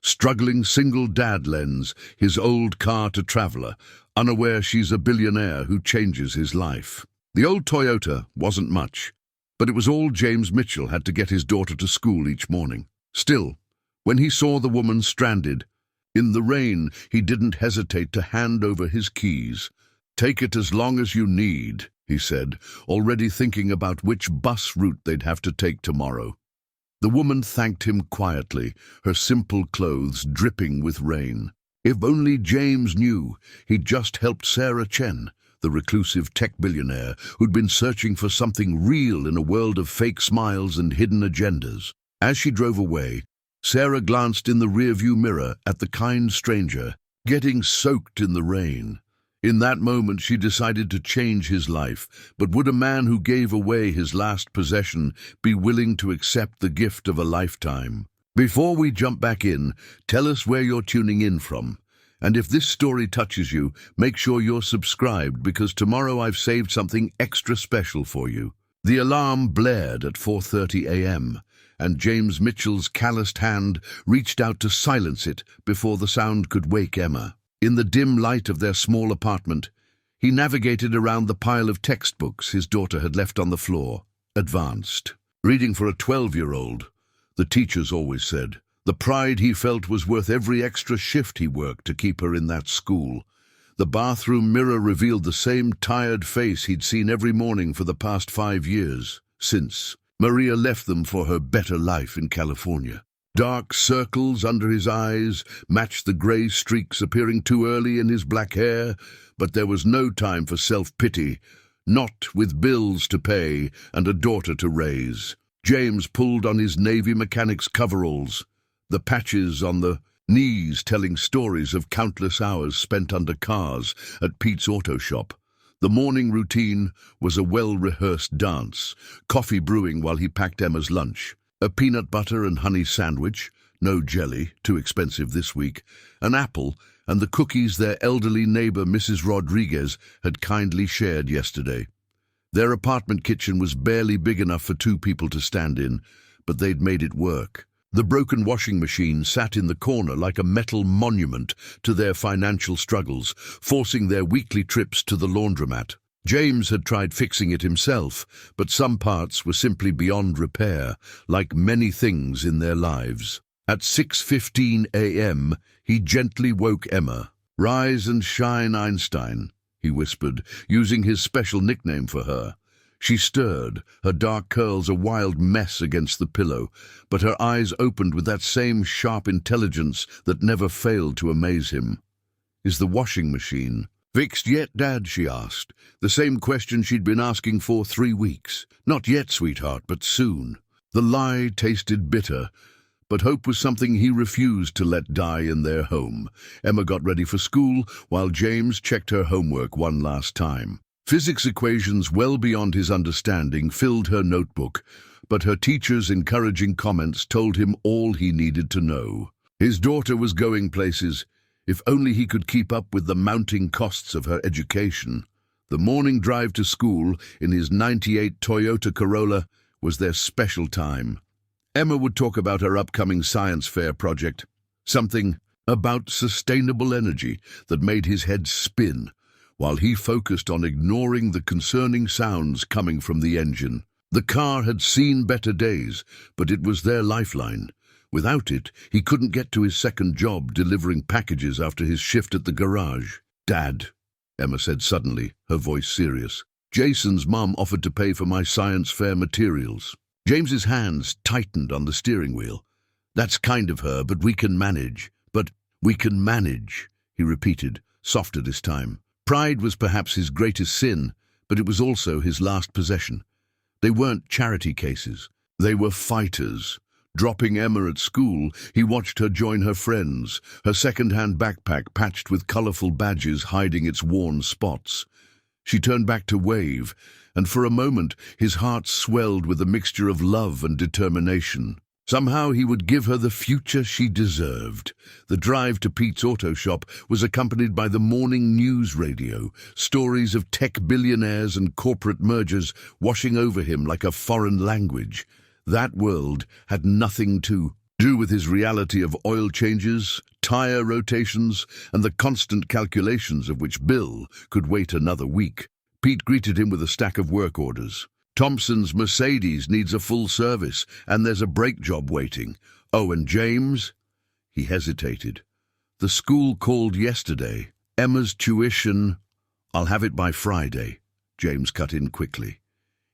Struggling single dad lends his old car to traveler, unaware she's a billionaire who changes his life. The old Toyota wasn't much, but it was all James Mitchell had to get his daughter to school each morning. Still, when he saw the woman stranded in the rain, he didn't hesitate to hand over his keys. "Take it as long as you need," he said, already thinking about which bus route they'd have to take tomorrow. The woman thanked him quietly, her simple clothes dripping with rain. If only James knew he'd just helped Sarah Chen, the reclusive tech billionaire who'd been searching for something real in a world of fake smiles and hidden agendas. As she drove away, Sarah glanced in the rearview mirror at the kind stranger, getting soaked in the rain. In that moment, she decided to change his life. But would a man who gave away his last possession be willing to accept the gift of a lifetime? Before we jump back in, tell us where you're tuning in from. And if this story touches you, make sure you're subscribed, because tomorrow I've saved something extra special for you. The alarm blared at 4:30 a.m., and James Mitchell's calloused hand reached out to silence it before the sound could wake Emma. In the dim light of their small apartment, he navigated around the pile of textbooks his daughter had left on the floor. Advanced. Reading for a 12-year-old, the teachers always said. The pride he felt was worth every extra shift he worked to keep her in that school. The bathroom mirror revealed the same tired face he'd seen every morning for the past 5 years, since Maria left them for her better life in California. Dark circles under his eyes matched the grey streaks appearing too early in his black hair, but there was no time for self-pity, not with bills to pay and a daughter to raise. James pulled on his Navy mechanic's coveralls, the patches on the knees telling stories of countless hours spent under cars at Pete's auto shop. The morning routine was a well-rehearsed dance, coffee brewing while he packed Emma's lunch. A peanut butter and honey sandwich, no jelly, too expensive this week, an apple, and the cookies their elderly neighbor Mrs. Rodriguez had kindly shared yesterday. Their apartment kitchen was barely big enough for 2 people to stand in, but they'd made it work. The broken washing machine sat in the corner like a metal monument to their financial struggles, forcing their weekly trips to the laundromat. James had tried fixing it himself, but some parts were simply beyond repair, like many things in their lives. At 6:15 a.m., he gently woke Emma. "Rise and shine, Einstein," he whispered, using his special nickname for her. She stirred, her dark curls a wild mess against the pillow, but her eyes opened with that same sharp intelligence that never failed to amaze him. "Is the washing machine fixed yet, Dad?" she asked, the same question she'd been asking for 3 weeks. "Not yet, sweetheart, but soon." The lie tasted bitter, but hope was something he refused to let die in their home. Emma got ready for school, while James checked her homework one last time. Physics equations well beyond his understanding filled her notebook, but her teacher's encouraging comments told him all he needed to know. His daughter was going places. If only he could keep up with the mounting costs of her education. The morning drive to school in his '98 Toyota Corolla was their special time. Emma would talk about her upcoming science fair project, something about sustainable energy that made his head spin, while he focused on ignoring the concerning sounds coming from the engine. The car had seen better days, but it was their lifeline. Without it, he couldn't get to his second job delivering packages after his shift at the garage. "Dad," Emma said suddenly, her voice serious, "Jason's mum offered to pay for my science fair materials." James's hands tightened on the steering wheel. "That's kind of her, but we can manage." "But we can manage," he repeated, softer this time. Pride was perhaps his greatest sin, but it was also his last possession. They weren't charity cases. They were fighters. Dropping Emma at school, he watched her join her friends, her second-hand backpack patched with colorful badges hiding its worn spots. She turned back to wave, and for a moment his heart swelled with a mixture of love and determination. Somehow he would give her the future she deserved. The drive to Pete's auto shop was accompanied by the morning news radio, stories of tech billionaires and corporate mergers washing over him like a foreign language. That world had nothing to do with his reality of oil changes, tire rotations, and the constant calculations of which Bill could wait another week. Pete greeted him with a stack of work orders. Thompson's Mercedes needs a full service, and there's a brake job waiting. Oh, and James? He hesitated. The school called yesterday. Emma's tuition. I'll have it by Friday, James cut in quickly.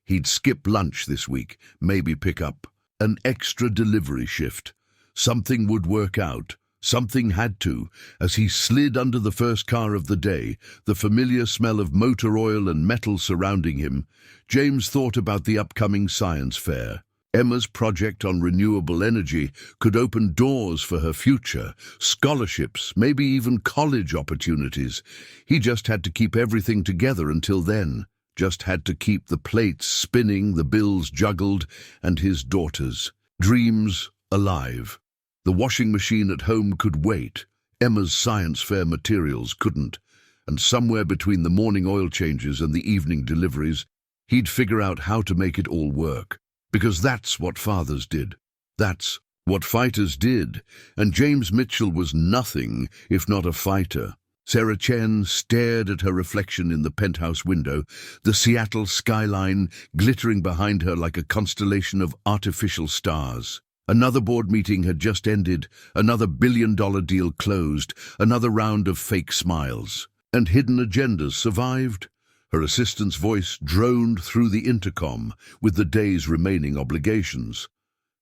He'd skip lunch this week, maybe pick up an extra delivery shift. Something would work out. Something had to. As he slid under the first car of the day, the familiar smell of motor oil and metal surrounding him, James thought about the upcoming science fair. Emma's project on renewable energy could open doors for her future, scholarships, maybe even college opportunities. He just had to keep everything together until then. Just had to keep the plates spinning, the bills juggled, and his daughter's dreams alive. The washing machine at home could wait. Emma's science fair materials couldn't. And somewhere between the morning oil changes and the evening deliveries, he'd figure out how to make it all work. Because that's what fathers did. That's what fighters did. And James Mitchell was nothing if not a fighter. Sarah Chen stared at her reflection in the penthouse window, the Seattle skyline glittering behind her like a constellation of artificial stars. Another board meeting had just ended, another billion-dollar deal closed, another round of fake smiles. And hidden agendas survived. Her assistant's voice droned through the intercom with the day's remaining obligations.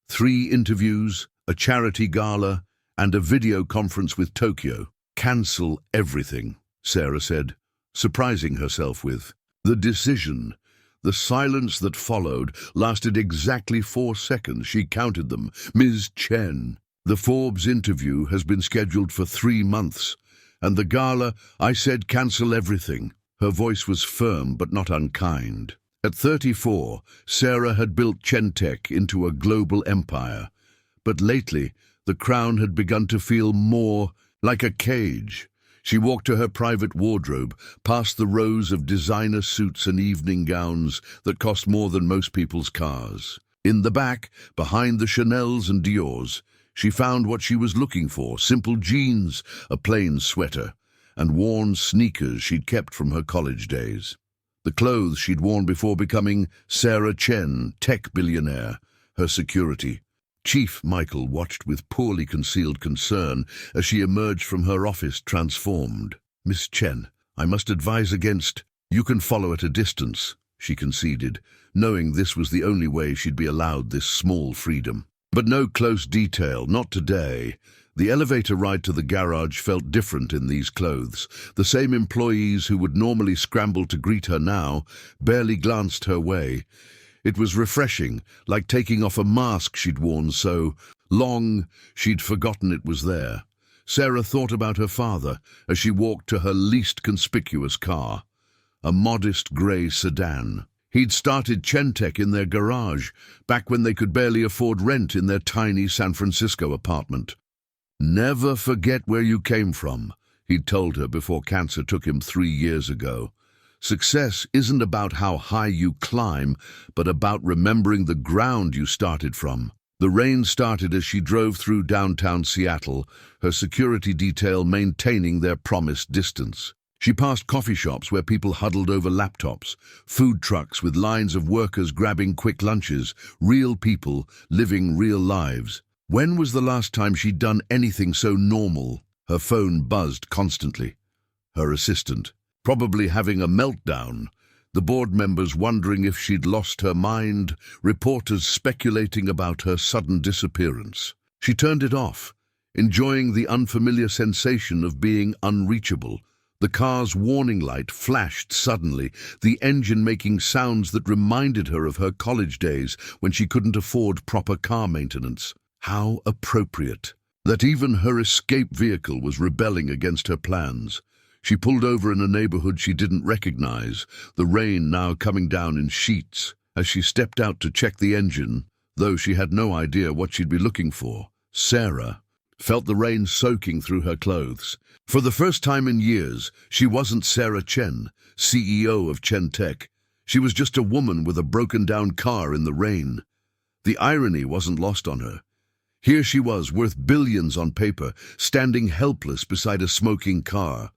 3 interviews, a charity gala, and a video conference with Tokyo. Cancel everything, Sarah said, surprising herself with. The decision. The silence that followed lasted exactly 4 seconds. She counted them. Ms. Chen. The Forbes interview has been scheduled for 3 months. And the gala, I said cancel everything. Her voice was firm but not unkind. At 34, Sarah had built Chentech into a global empire. But lately, the crown had begun to feel more like a cage. She walked to her private wardrobe, past the rows of designer suits and evening gowns that cost more than most people's cars. In the back, behind the Chanels and Diors, she found what she was looking for: simple jeans, a plain sweater, and worn sneakers she'd kept from her college days. The clothes she'd worn before becoming Sarah Chen, tech billionaire, her security. Chief Michael watched with poorly concealed concern as she emerged from her office transformed. Miss Chen, I must advise against. You can follow at a distance, she conceded, knowing this was the only way she'd be allowed this small freedom. But no close detail, not today. The elevator ride to the garage felt different in these clothes. The same employees who would normally scramble to greet her now barely glanced her way. It was refreshing, like taking off a mask she'd worn so long she'd forgotten it was there. Sarah thought about her father as she walked to her least conspicuous car, a modest grey sedan. He'd started Chentech in their garage, back when they could barely afford rent in their tiny San Francisco apartment. Never forget where you came from, he'd told her before cancer took him 3 years ago. Success isn't about how high you climb, but about remembering the ground you started from. The rain started as she drove through downtown Seattle, her security detail maintaining their promised distance. She passed coffee shops where people huddled over laptops, food trucks with lines of workers grabbing quick lunches, real people living real lives. When was the last time she'd done anything so normal? Her phone buzzed constantly. Her assistant, probably having a meltdown, the board members wondering if she'd lost her mind, reporters speculating about her sudden disappearance. She turned it off, enjoying the unfamiliar sensation of being unreachable. The car's warning light flashed suddenly, the engine making sounds that reminded her of her college days when she couldn't afford proper car maintenance. How appropriate that even her escape vehicle was rebelling against her plans. She pulled over in a neighborhood she didn't recognize, the rain now coming down in sheets. As she stepped out to check the engine, though she had no idea what she'd be looking for, Sarah felt the rain soaking through her clothes. For the first time in years, she wasn't Sarah Chen, CEO of Chentech. She was just a woman with a broken-down car in the rain. The irony wasn't lost on her. Here she was, worth billions on paper, standing helpless beside a smoking car.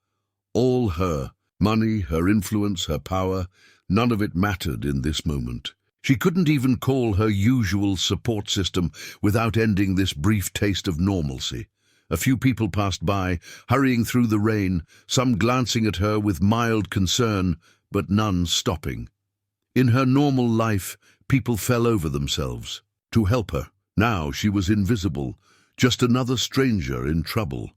All her money, her influence, her power, none of it mattered in this moment. She couldn't even call her usual support system without ending this brief taste of normalcy. A few people passed by, hurrying through the rain, some glancing at her with mild concern, but none stopping. In her normal life, people fell over themselves to help her. Now she was invisible, just another stranger in trouble.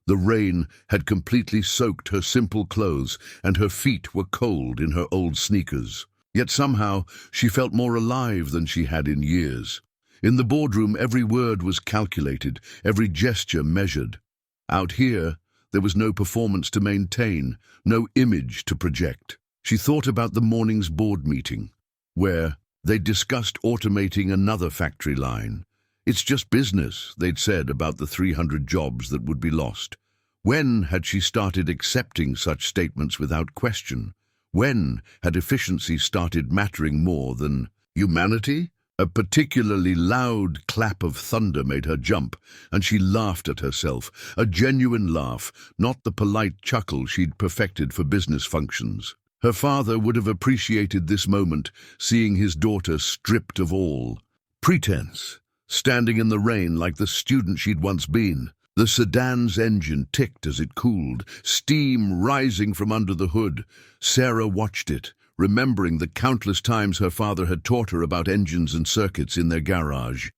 The rain had completely soaked her simple clothes, and her feet were cold in her old sneakers. Yet somehow she felt more alive than she had in years. In the boardroom, every word was calculated, every gesture measured. Out here, there was no performance to maintain, no image to project. She thought about the morning's board meeting, where they discussed automating another factory line. It's just business, they'd said about the 300 jobs that would be lost. When had she started accepting such statements without question? When had efficiency started mattering more than humanity? A particularly loud clap of thunder made her jump, and she laughed at herself, a genuine laugh, not the polite chuckle she'd perfected for business functions. Her father would have appreciated this moment, seeing his daughter stripped of all pretense, standing in the rain like the student she'd once been. The sedan's engine ticked as it cooled, steam rising from under the hood. Sarah watched it, remembering the countless times her father had taught her about engines and circuits in their garage.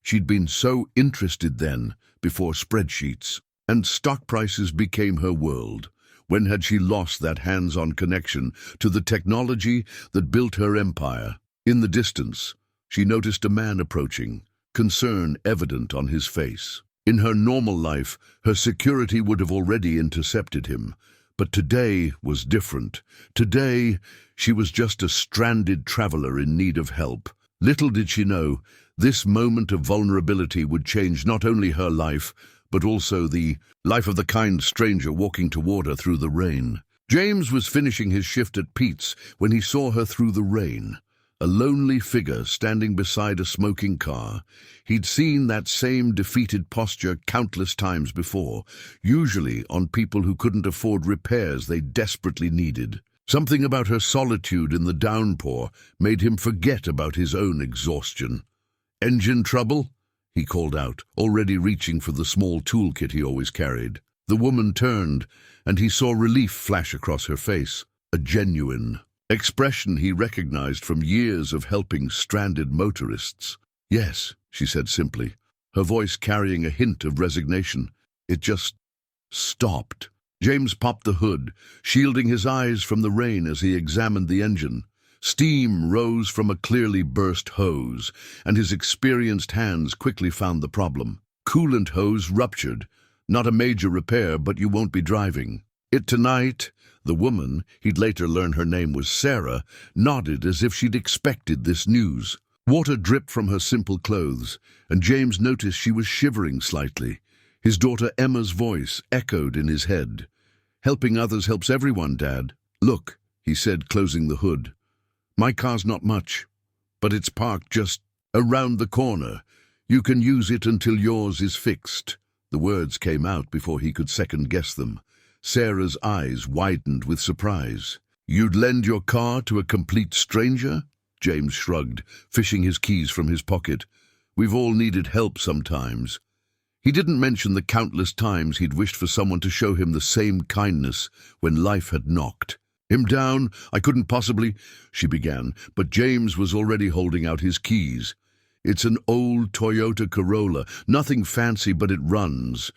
She'd been so interested then, before spreadsheets, and stock prices became her world. When had she lost that hands-on connection to the technology that built her empire? In the distance, she noticed a man approaching, concern evident on his face. In her normal life, her security would have already intercepted him. But today was different. Today, she was just a stranded traveler in need of help. Little did she know, this moment of vulnerability would change not only her life, but also the life of the kind stranger walking toward her through the rain. James was finishing his shift at Pete's when he saw her through the rain. A lonely figure standing beside a smoking car. He'd seen that same defeated posture countless times before, usually on people who couldn't afford repairs they desperately needed. Something about her solitude in the downpour made him forget about his own exhaustion. "Engine trouble?" he called out, already reaching for the small toolkit he always carried. The woman turned, and he saw relief flash across her face, a genuine expression he recognized from years of helping stranded motorists. "Yes," she said simply, her voice carrying a hint of resignation. It just stopped. James popped the hood, shielding his eyes from the rain as he examined the engine. Steam rose from a clearly burst hose, and his experienced hands quickly found the problem. Coolant hose ruptured. Not a major repair, but you won't be driving it tonight. The woman, he'd later learn her name was Sarah, nodded as if she'd expected this news. Water dripped from her simple clothes, and James noticed she was shivering slightly. His daughter Emma's voice echoed in his head. "Helping others helps everyone, Dad." "Look," he said, closing the hood. "My car's not much, but it's parked just around the corner. You can use it until yours is fixed." The words came out before he could second-guess them. Sarah's eyes widened with surprise. "You'd lend your car to a complete stranger?" James shrugged, fishing his keys from his pocket. "We've all needed help sometimes." He didn't mention the countless times he'd wished for someone to show him the same kindness when life had knocked him down. "I couldn't possibly," she began, but James was already holding out his keys. "It's an old Toyota Corolla, nothing fancy, but it runs.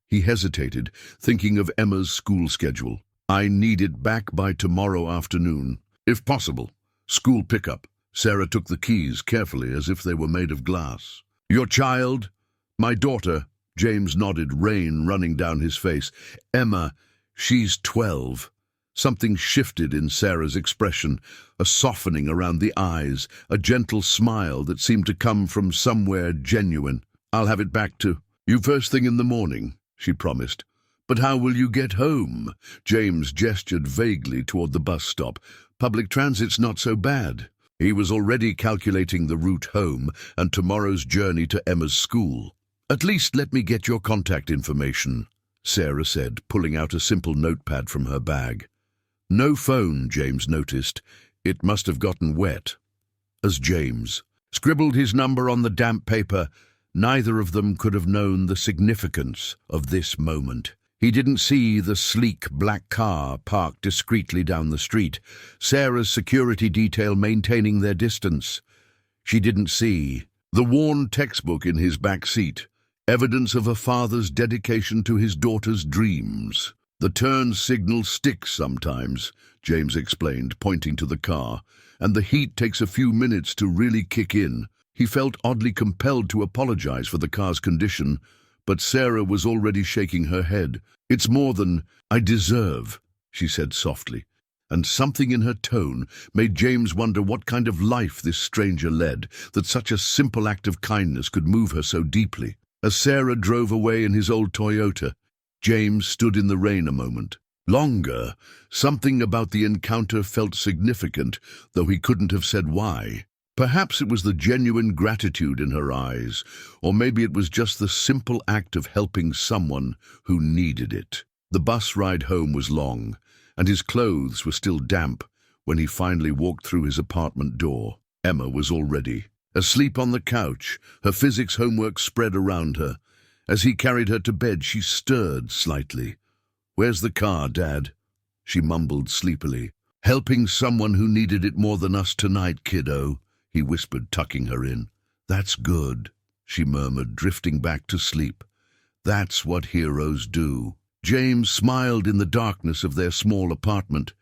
He hesitated, thinking of Emma's school schedule. "I need it back by tomorrow afternoon, if possible. School pickup." Sarah took the keys carefully as if they were made of glass. "Your child?" "My daughter." James nodded, rain running down his face. "Emma, she's 12. Something shifted in Sarah's expression, a softening around the eyes, a gentle smile that seemed to come from somewhere genuine. "I'll have it back to you first thing in the morning," she promised. "But how will you get home?" James gestured vaguely toward the bus stop. "Public transit's not so bad." He was already calculating the route home and tomorrow's journey to Emma's school. "At least let me get your contact information," Sarah said, pulling out a simple notepad from her bag. No phone, James noticed. It must have gotten wet. As James scribbled his number on the damp paper, neither of them could have known the significance of this moment. He didn't see the sleek black car parked discreetly down the street, Sarah's security detail maintaining their distance. She didn't see the worn textbook in his back seat, evidence of a father's dedication to his daughter's dreams. "The turn signal sticks sometimes," James explained, pointing to the car, "and the heat takes a few minutes to really kick in." He felt oddly compelled to apologize for the car's condition, but Sarah was already shaking her head. "It's more than I deserve," she said softly, and something in her tone made James wonder what kind of life this stranger led, that such a simple act of kindness could move her so deeply. As Sarah drove away in his old Toyota, James stood in the rain a moment. Longer, something about the encounter felt significant, though he couldn't have said why. Perhaps it was the genuine gratitude in her eyes, or maybe it was just the simple act of helping someone who needed it. The bus ride home was long, and his clothes were still damp when he finally walked through his apartment door. Emma was already asleep on the couch, her physics homework spread around her. As he carried her to bed, she stirred slightly. "Where's the car, Dad?" she mumbled sleepily. "Helping someone who needed it more than us tonight, kiddo," he whispered, tucking her in. "That's good," she murmured, drifting back to sleep. "That's what heroes do." James smiled in the darkness of their small apartment,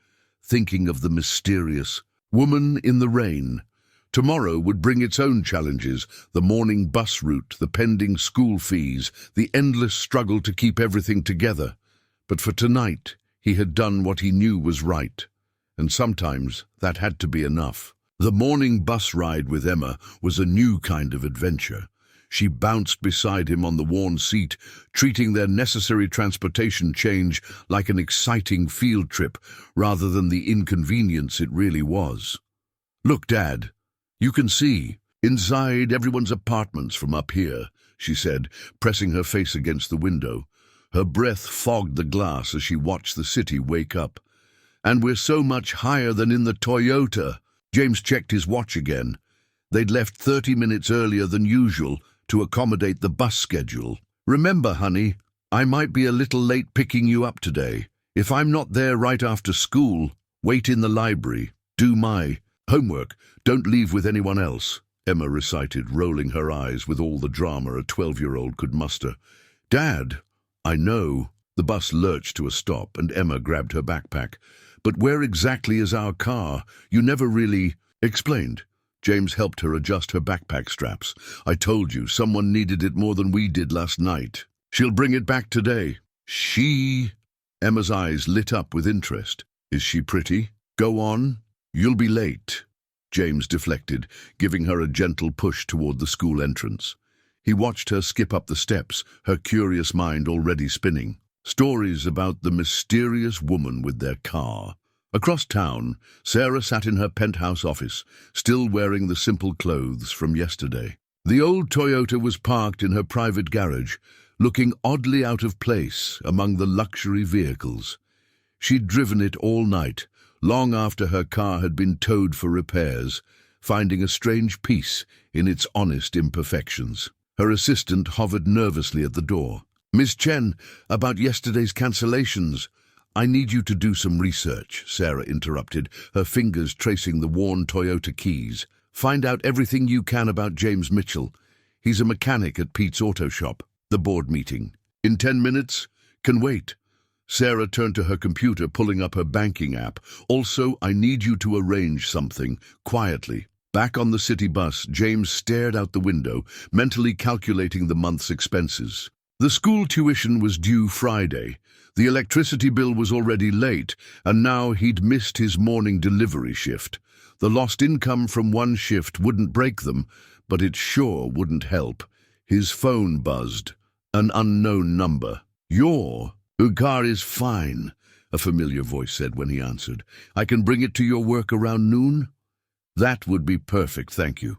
thinking of the mysterious woman in the rain. Tomorrow would bring its own challenges, the morning bus route, the pending school fees, the endless struggle to keep everything together. But for tonight, he had done what he knew was right, and sometimes that had to be enough. The morning bus ride with Emma was a new kind of adventure. She bounced beside him on the worn seat, treating their necessary transportation change like an exciting field trip rather than the inconvenience it really was. "Look, Dad, you can see inside everyone's apartments from up here," she said, pressing her face against the window. Her breath fogged the glass as she watched the city wake up. "And we're so much higher than in the Toyota." James checked his watch again. They'd left 30 minutes earlier than usual to accommodate the bus schedule. "Remember, honey, I might be a little late picking you up today. If I'm not there right after school, wait in the library. Do my homework. Don't leave with anyone else," Emma recited, rolling her eyes with all the drama a 12-year-old could muster. "Dad, I know." The bus lurched to a stop, and Emma grabbed her backpack. "But where exactly is our car? You never really explained." James helped her adjust her backpack straps. "I told you, someone needed it more than we did last night. She'll bring it back today." "She?" Emma's eyes lit up with interest. "Is she pretty? Go on. You'll be late." James deflected, giving her a gentle push toward the school entrance. He watched her skip up the steps, her curious mind already spinning. Stories about the mysterious woman with their car. Across town, Sarah sat in her penthouse office, still wearing the simple clothes from yesterday. The old Toyota was parked in her private garage, looking oddly out of place among the luxury vehicles. She'd driven it all night, long after her car had been towed for repairs, finding a strange peace in its honest imperfections. Her assistant hovered nervously at the door. "Miss Chen, about yesterday's cancellations." "I need you to do some research," Sarah interrupted, her fingers tracing the worn Toyota keys. "Find out everything you can about James Mitchell. He's a mechanic at Pete's auto shop." The board meeting. "In 10 minutes? Can wait." Sarah turned to her computer, pulling up her banking app. "Also, I need you to arrange something, quietly." Back on the city bus, James stared out the window, mentally calculating the month's expenses. The school tuition was due Friday. The electricity bill was already late, and now he'd missed his morning delivery shift. The lost income from one shift wouldn't break them, but it sure wouldn't help. His phone buzzed. An unknown number. "Your car is fine," a familiar voice said when he answered. "I can bring it to your work around noon." That would be perfect, thank you.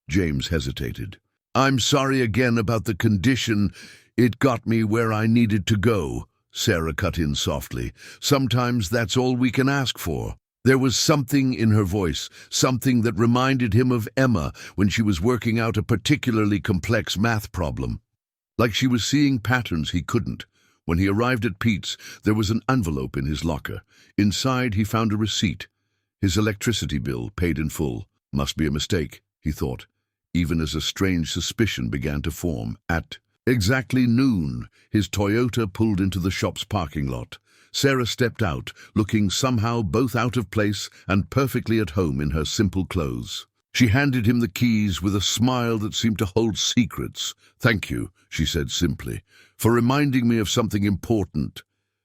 James hesitated. I'm sorry again about the condition. It got me where I needed to go, Sarah cut in softly. Sometimes that's all we can ask for. There was something in her voice, something that reminded him of Emma when she was working out a particularly complex math problem. Like she was seeing patterns he couldn't. When he arrived at Pete's, there was an envelope in his locker. Inside, he found a receipt. His electricity bill, paid in full. Must be a mistake, he thought, even as a strange suspicion began to form. At exactly noon, his Toyota pulled into the shop's parking lot. Sarah stepped out, looking somehow both out of place and perfectly at home in her simple clothes. She handed him the keys with a smile that seemed to hold secrets. Thank you, she said simply, for reminding me of something important.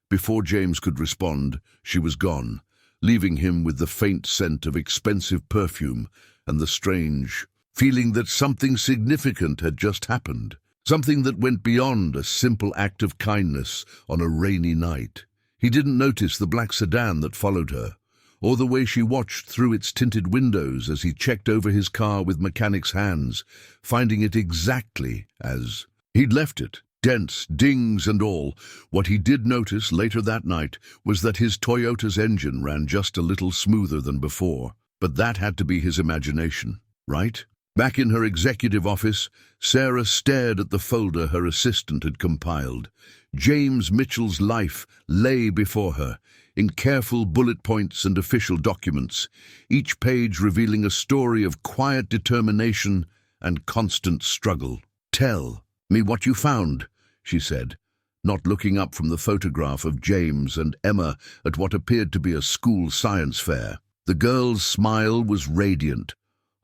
Before James could respond, she was gone, leaving him with the faint scent of expensive perfume and the strange feeling that something significant had just happened, something that went beyond a simple act of kindness on a rainy night. He didn't notice the black sedan that followed her, or the way she watched through its tinted windows as he checked over his car with mechanic's hands, finding it exactly as he'd left it, dents, dings and all. What he did notice later that night was that his Toyota's engine ran just a little smoother than before. But that had to be his imagination, right? Back in her executive office, Sarah stared at the folder her assistant had compiled. James Mitchell's life lay before her, in careful bullet points and official documents, each page revealing a story of quiet determination and constant struggle. Tell me what you found, she said, not looking up from the photograph of James and Emma at what appeared to be a school science fair. The girl's smile was radiant,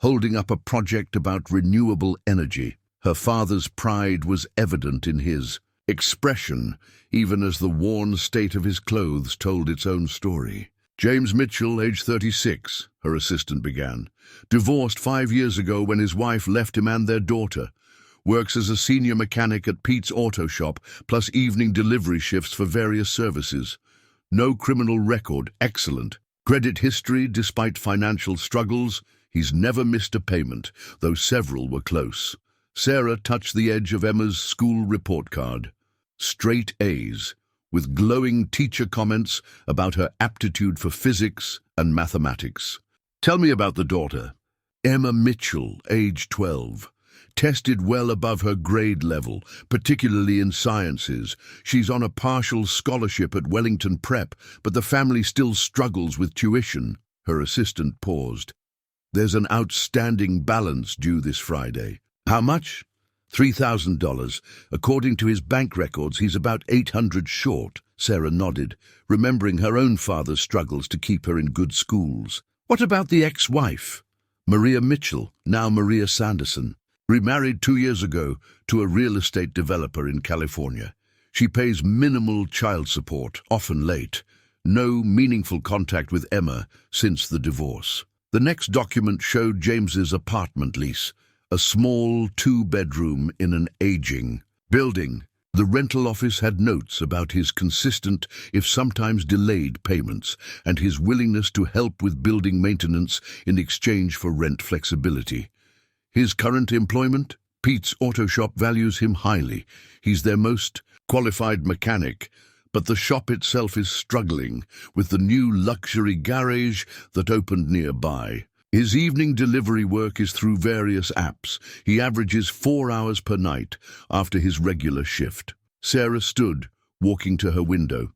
holding up a project about renewable energy. Her father's pride was evident in his expression, even as the worn state of his clothes told its own story. James Mitchell, age 36, her assistant began. Divorced 5 years ago when his wife left him and their daughter. Works as a senior mechanic at Pete's auto shop, plus evening delivery shifts for various services. No criminal record, excellent. Credit history, despite financial struggles, he's never missed a payment, though several were close. Sarah touched the edge of Emma's school report card. Straight A's, with glowing teacher comments about her aptitude for physics and mathematics. Tell me about the daughter. Emma Mitchell, age 12. Tested well above her grade level, particularly in sciences. She's on a partial scholarship at Wellington Prep, but the family still struggles with tuition. Her assistant paused. There's an outstanding balance due this Friday. How much? $3,000. According to his bank records, he's about $800 short. Sarah nodded, remembering her own father's struggles to keep her in good schools. What about the ex-wife? Maria Mitchell, now Maria Sanderson. Remarried 2 years ago to a real estate developer in California. She pays minimal child support, often late. No meaningful contact with Emma since the divorce. The next document showed James's apartment lease, a small 2-bedroom in an aging building. The rental office had notes about his consistent, if sometimes delayed, payments and his willingness to help with building maintenance in exchange for rent flexibility. His current employment? Pete's auto shop values him highly. He's their most qualified mechanic, but the shop itself is struggling with the new luxury garage that opened nearby. His evening delivery work is through various apps. He averages 4 hours per night after his regular shift. Sarah stood, walking to her window.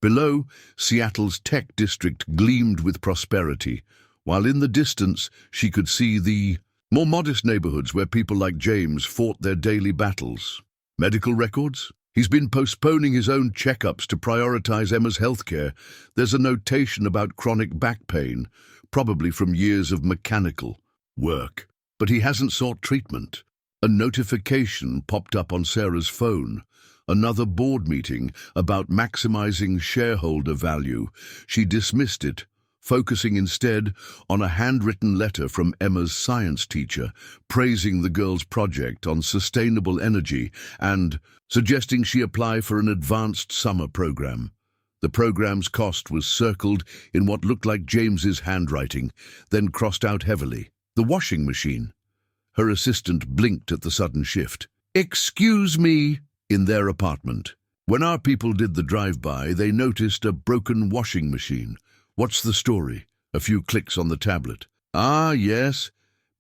Below, Seattle's tech district gleamed with prosperity, while in the distance she could see the more modest neighborhoods where people like James fought their daily battles. Medical records? He's been postponing his own checkups to prioritize Emma's healthcare. There's a notation about chronic back pain, probably from years of mechanical work. But he hasn't sought treatment. A notification popped up on Sarah's phone. Another board meeting about maximizing shareholder value. She dismissed it, focusing instead on a handwritten letter from Emma's science teacher, praising the girl's project on sustainable energy and suggesting she apply for an advanced summer program. The program's cost was circled in what looked like James's handwriting, then crossed out heavily. The washing machine. Her assistant blinked at the sudden shift. "Excuse me," in their apartment. When our people did the drive-by, they noticed a broken washing machine. "What's the story?" A few clicks on the tablet. "Ah, yes.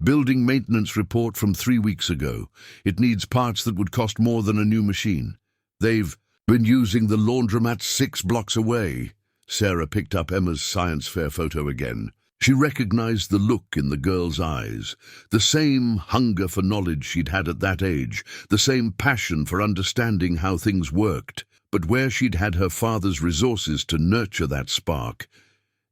Building maintenance report from 3 weeks ago. It needs parts that would cost more than a new machine. They've been using the laundromat 6 blocks away." Sarah picked up Emma's science fair photo again. She recognized the look in the girl's eyes, the same hunger for knowledge she'd had at that age, the same passion for understanding how things worked. But where she'd had her father's resources to nurture that spark,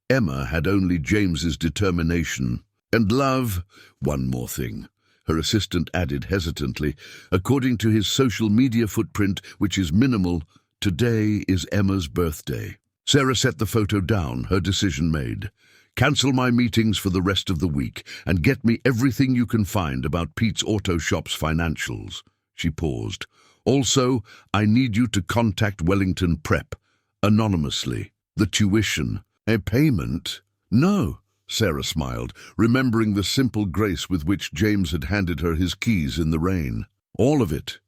Emma had only James's determination. "And love, one more thing," her assistant added hesitantly. "According to his social media footprint, which is minimal, today is Emma's birthday." Sarah set the photo down, her decision made. "Cancel my meetings for the rest of the week and get me everything you can find about Pete's Auto Shop's financials." She paused. "Also, I need you to contact Wellington Prep, anonymously. The tuition." "A payment?" "No." Sarah smiled, remembering the simple grace with which James had handed her his keys in the rain. "All of it.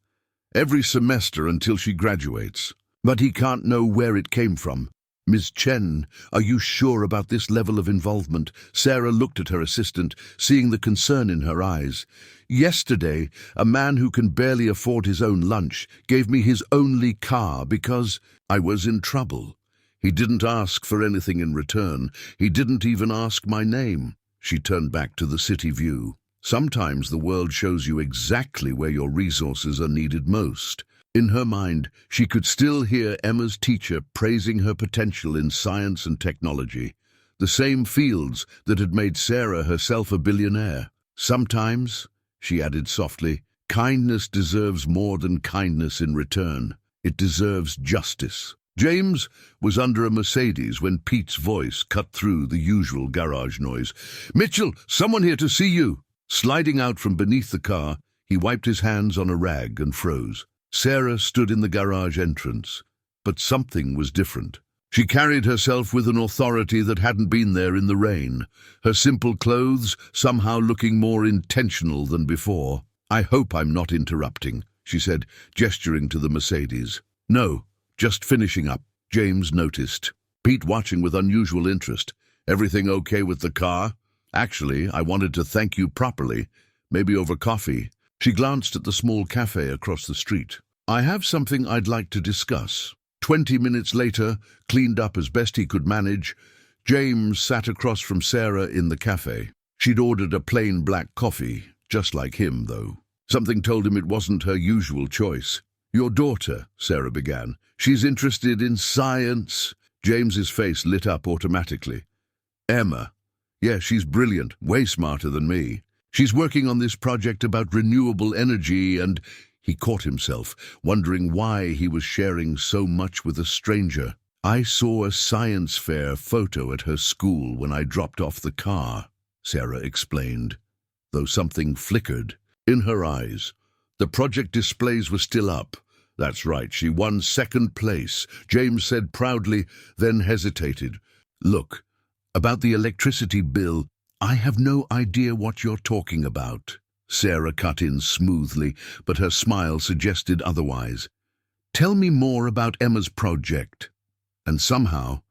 Every semester until she graduates. But he can't know where it came from." "Ms. Chen, are you sure about this level of involvement?" Sarah looked at her assistant, seeing the concern in her eyes. "Yesterday, a man who can barely afford his own lunch gave me his only car because I was in trouble. He didn't ask for anything in return. He didn't even ask my name." She turned back to the city view. "Sometimes the world shows you exactly where your resources are needed most." In her mind, she could still hear Emma's teacher praising her potential in science and technology, the same fields that had made Sarah herself a billionaire. "Sometimes," she added softly, "kindness deserves more than kindness in return. It deserves justice." James was under a Mercedes when Pete's voice cut through the usual garage noise. "Mitchell, someone here to see you." Sliding out from beneath the car, he wiped his hands on a rag and froze. Sarah stood in the garage entrance, but something was different. She carried herself with an authority that hadn't been there in the rain, her simple clothes somehow looking more intentional than before. "I hope I'm not interrupting," she said, gesturing to the Mercedes. "No, just finishing up." James noticed. Pete watching with unusual interest. "Everything okay with the car?" "Actually, I wanted to thank you properly, maybe over coffee." She glanced at the small cafe across the street. "I have something I'd like to discuss." 20 minutes later, cleaned up as best he could manage, James sat across from Sarah in the cafe. She'd ordered a plain black coffee, just like him, though. Something told him it wasn't her usual choice. "Your daughter," Sarah began. "She's interested in science." James's face lit up automatically. "Emma. Yeah, she's brilliant, way smarter than me. She's working on this project about renewable energy and—" He caught himself, wondering why he was sharing so much with a stranger. "I saw a science fair photo at her school when I dropped off the car," Sarah explained, though something flickered in her eyes. "The project displays were still up." "That's right, she won 2nd place," James said proudly, then hesitated. "Look, about the electricity bill, I have no idea what you're talking about." Sarah cut in smoothly, but her smile suggested otherwise. "Tell me more about Emma's project." And somehow,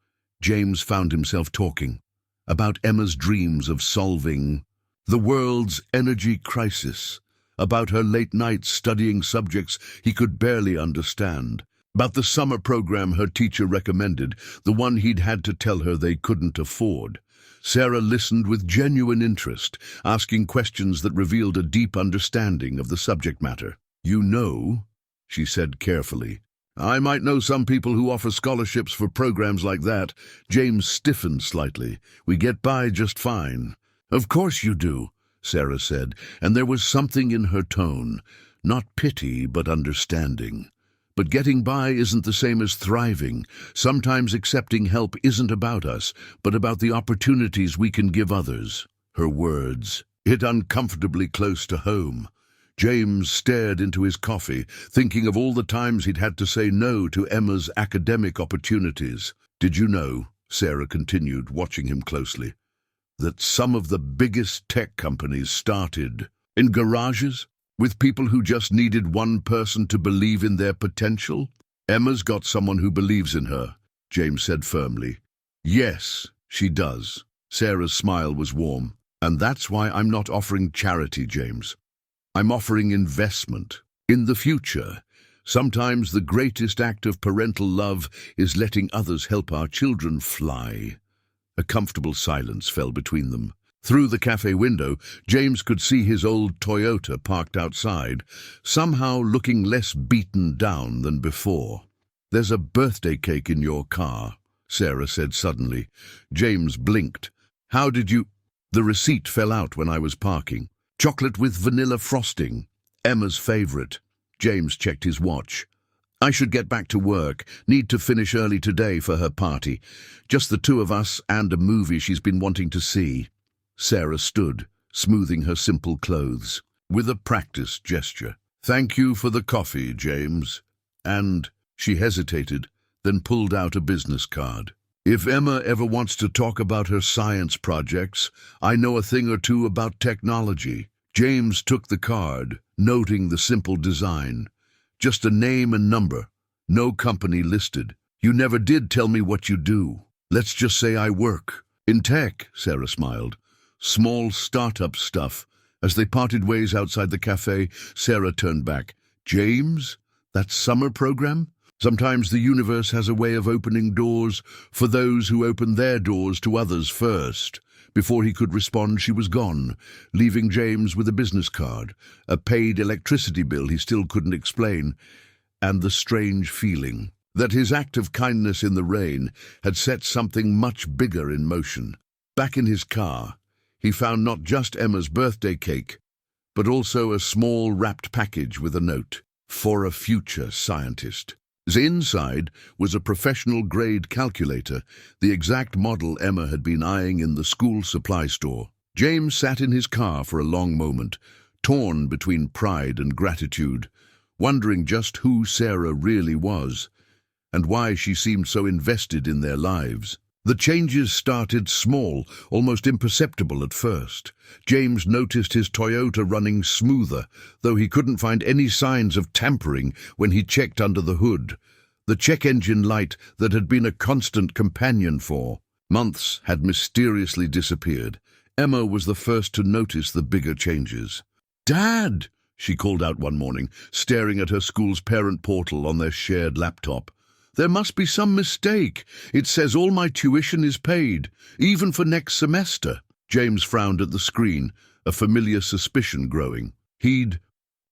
James found himself talking about Emma's dreams of solving the world's energy crisis, about her late nights studying subjects he could barely understand, about the summer program her teacher recommended, the one he'd had to tell her they couldn't afford. Sarah listened with genuine interest, asking questions that revealed a deep understanding of the subject matter. "You know," she said carefully. "I might know some people who offer scholarships for programs like that." James stiffened slightly. "We get by just fine." "Of course you do," Sarah said, and there was something in her tone, not pity but understanding. "But getting by isn't the same as thriving. Sometimes accepting help isn't about us, but about the opportunities we can give others." Her words hit uncomfortably close to home. James stared into his coffee, thinking of all the times he'd had to say no to Emma's academic opportunities. "Did you know," Sarah continued, watching him closely, "that some of the biggest tech companies started in garages with people who just needed one person to believe in their potential? Emma's got someone who believes in her," James said firmly. "Yes, she does." Sarah's smile was warm. "And that's why I'm not offering charity, James. I'm offering investment in the future. Sometimes the greatest act of parental love is letting others help our children fly." A comfortable silence fell between them. Through the cafe window, James could see his old Toyota parked outside, somehow looking less beaten down than before. "There's a birthday cake in your car," Sarah said suddenly. James blinked. "How did you—" "The receipt fell out when I was parking. Chocolate with vanilla frosting. Emma's favorite." James checked his watch. "I should get back to work. Need to finish early today for her party. Just the two of us and a movie she's been wanting to see." Sarah stood, smoothing her simple clothes, with a practiced gesture. "Thank you for the coffee, James." And she hesitated, then pulled out a business card. "If Emma ever wants to talk about her science projects, I know a thing or two about technology." James took the card, noting the simple design. Just a name and number, no company listed. "You never did tell me what you do." "Let's just say I work in tech," Sarah smiled. "Small startup stuff." As they parted ways outside the cafe, Sarah turned back. "James, that summer program? Sometimes the universe has a way of opening doors for those who open their doors to others first." Before he could respond, she was gone, leaving James with a business card, a paid electricity bill he still couldn't explain, and the strange feeling that his act of kindness in the rain had set something much bigger in motion. Back in his car, he found not just Emma's birthday cake, but also a small wrapped package with a note, "For a future scientist." Inside was a professional-grade calculator, the exact model Emma had been eyeing in the school supply store. James sat in his car for a long moment, torn between pride and gratitude, wondering just who Sarah really was, and why she seemed so invested in their lives. The changes started small, almost imperceptible at first. James noticed his Toyota running smoother, though he couldn't find any signs of tampering when he checked under the hood. The check engine light that had been a constant companion for months had mysteriously disappeared. Emma was the first to notice the bigger changes. "Dad!" she called out one morning, staring at her school's parent portal on their shared laptop. "There must be some mistake. It says all my tuition is paid, even for next semester." James frowned at the screen, a familiar suspicion growing. He'd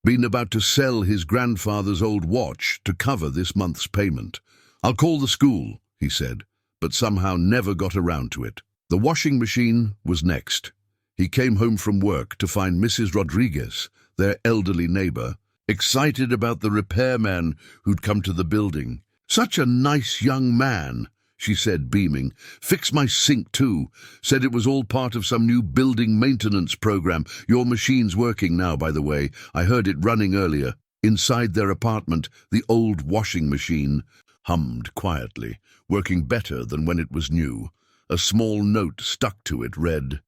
been about to sell his grandfather's old watch to cover this month's payment. "I'll call the school," he said, but somehow never got around to it. The washing machine was next. He came home from work to find Mrs. Rodriguez, their elderly neighbor, excited about the repairman who'd come to the building. "Such a nice young man," she said, beaming. "Fixed my sink too. Said it was all part of some new building maintenance program. Your machine's working now, by the way. I heard it running earlier." Inside their apartment, the old washing machine hummed quietly, working better than when it was new. A small note stuck to it read,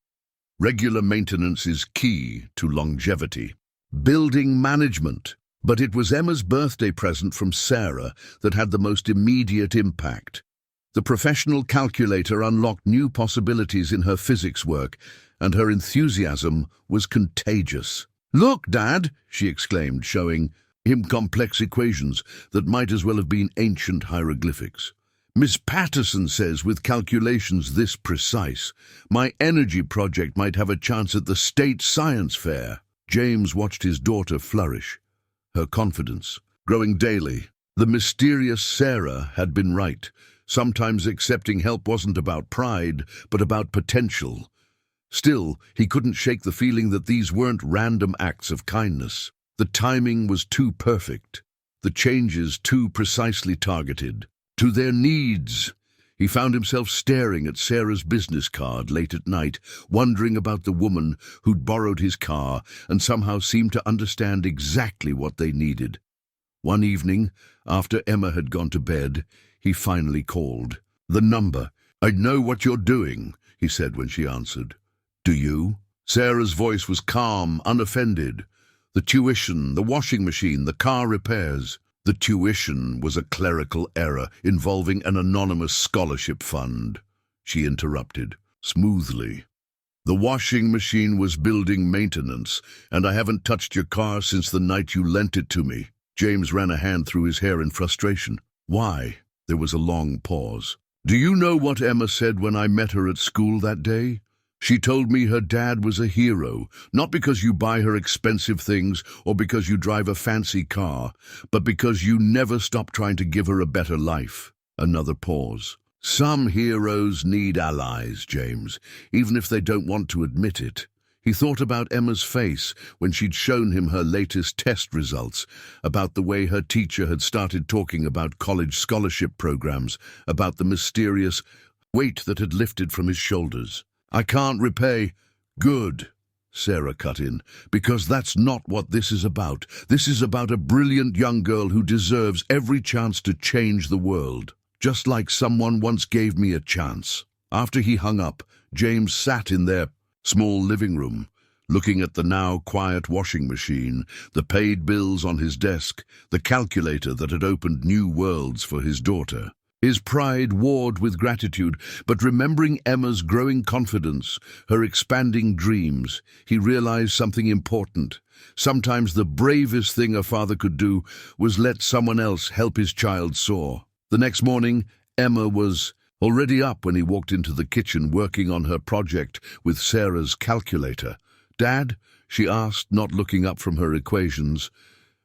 "Regular maintenance is key to longevity." Building management. But it was Emma's birthday present from Sarah that had the most immediate impact. The professional calculator unlocked new possibilities in her physics work, and her enthusiasm was contagious. "Look, Dad!" she exclaimed, showing him complex equations that might as well have been ancient hieroglyphics. "Miss Patterson says with calculations this precise, my energy project might have a chance at the state science fair." James watched his daughter flourish, her confidence growing daily. The mysterious Sarah had been right. Sometimes accepting help wasn't about pride, but about potential. Still, he couldn't shake the feeling that these weren't random acts of kindness. The timing was too perfect, the changes too precisely targeted. To their needs. He found himself staring at Sarah's business card late at night, wondering about the woman who'd borrowed his car and somehow seemed to understand exactly what they needed. One evening, after Emma had gone to bed, he finally called. "The number. I know what you're doing," he said when she answered. "Do you?" Sarah's voice was calm, unoffended. "The tuition, the washing machine, the car repairs." The tuition was a clerical error involving an anonymous scholarship fund. She interrupted, smoothly. "The washing machine was building maintenance, and I haven't touched your car since the night you lent it to me." James ran a hand through his hair in frustration. "Why?" There was a long pause. "Do you know what Emma said when I met her at school that day? She told me her dad was a hero, not because you buy her expensive things or because you drive a fancy car, but because you never stop trying to give her a better life." Another pause. "Some heroes need allies, James, even if they don't want to admit it." He thought about Emma's face when she'd shown him her latest test results, about the way her teacher had started talking about college scholarship programs, about the mysterious weight that had lifted from his shoulders. "I can't repay." "Good," Sarah cut in, "because that's not what this is about. This is about a brilliant young girl who deserves every chance to change the world, just like someone once gave me a chance." After he hung up, James sat in their small living room, looking at the now quiet washing machine, the paid bills on his desk, the calculator that had opened new worlds for his daughter. His pride warred with gratitude, but remembering Emma's growing confidence, her expanding dreams, he realized something important. Sometimes the bravest thing a father could do was let someone else help his child soar. The next morning, Emma was already up when he walked into the kitchen working on her project with Sarah's calculator. "Dad," she asked, not looking up from her equations,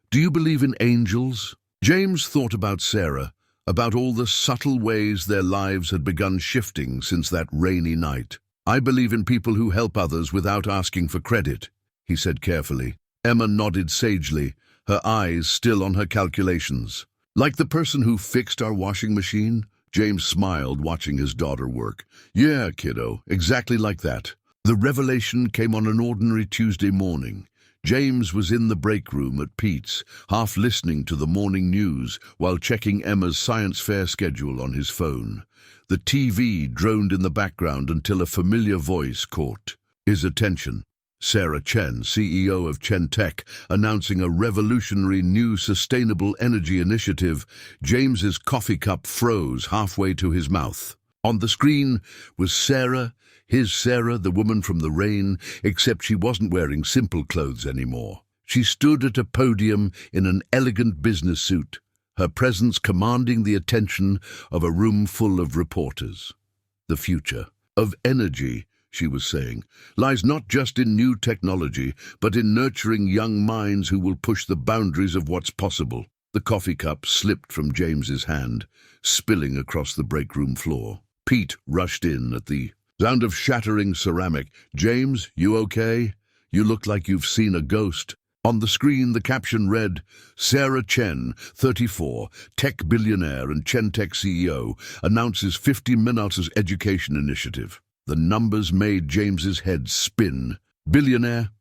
"do you believe in angels?" James thought about Sarah, about all the subtle ways their lives had begun shifting since that rainy night. "I believe in people who help others without asking for credit," he said carefully. Emma nodded sagely, her eyes still on her calculations. "Like the person who fixed our washing machine?" James smiled, watching his daughter work. "Yeah, kiddo, exactly like that." The revelation came on an ordinary Tuesday morning. James was in the break room at Pete's, half listening to the morning news while checking Emma's science fair schedule on his phone. The TV droned in the background until a familiar voice caught his attention. Sarah Chen, CEO of Chen Tech, announcing a revolutionary new sustainable energy initiative. James's coffee cup froze halfway to his mouth. On the screen was Sarah, his Sarah, the woman from the rain, except she wasn't wearing simple clothes anymore. She stood at a podium in an elegant business suit, her presence commanding the attention of a room full of reporters. "The future of energy," she was saying, "lies not just in new technology, but in nurturing young minds who will push the boundaries of what's possible." The coffee cup slipped from James's hand, spilling across the break room floor. Pete rushed in at the sound of shattering ceramic. "James, you okay? You look like you've seen a ghost." On the screen, the caption read, "Sarah Chen, 34, tech billionaire and Chen Tech CEO, announces 50 Minutes education initiative." The numbers made James's head spin. Billionaire,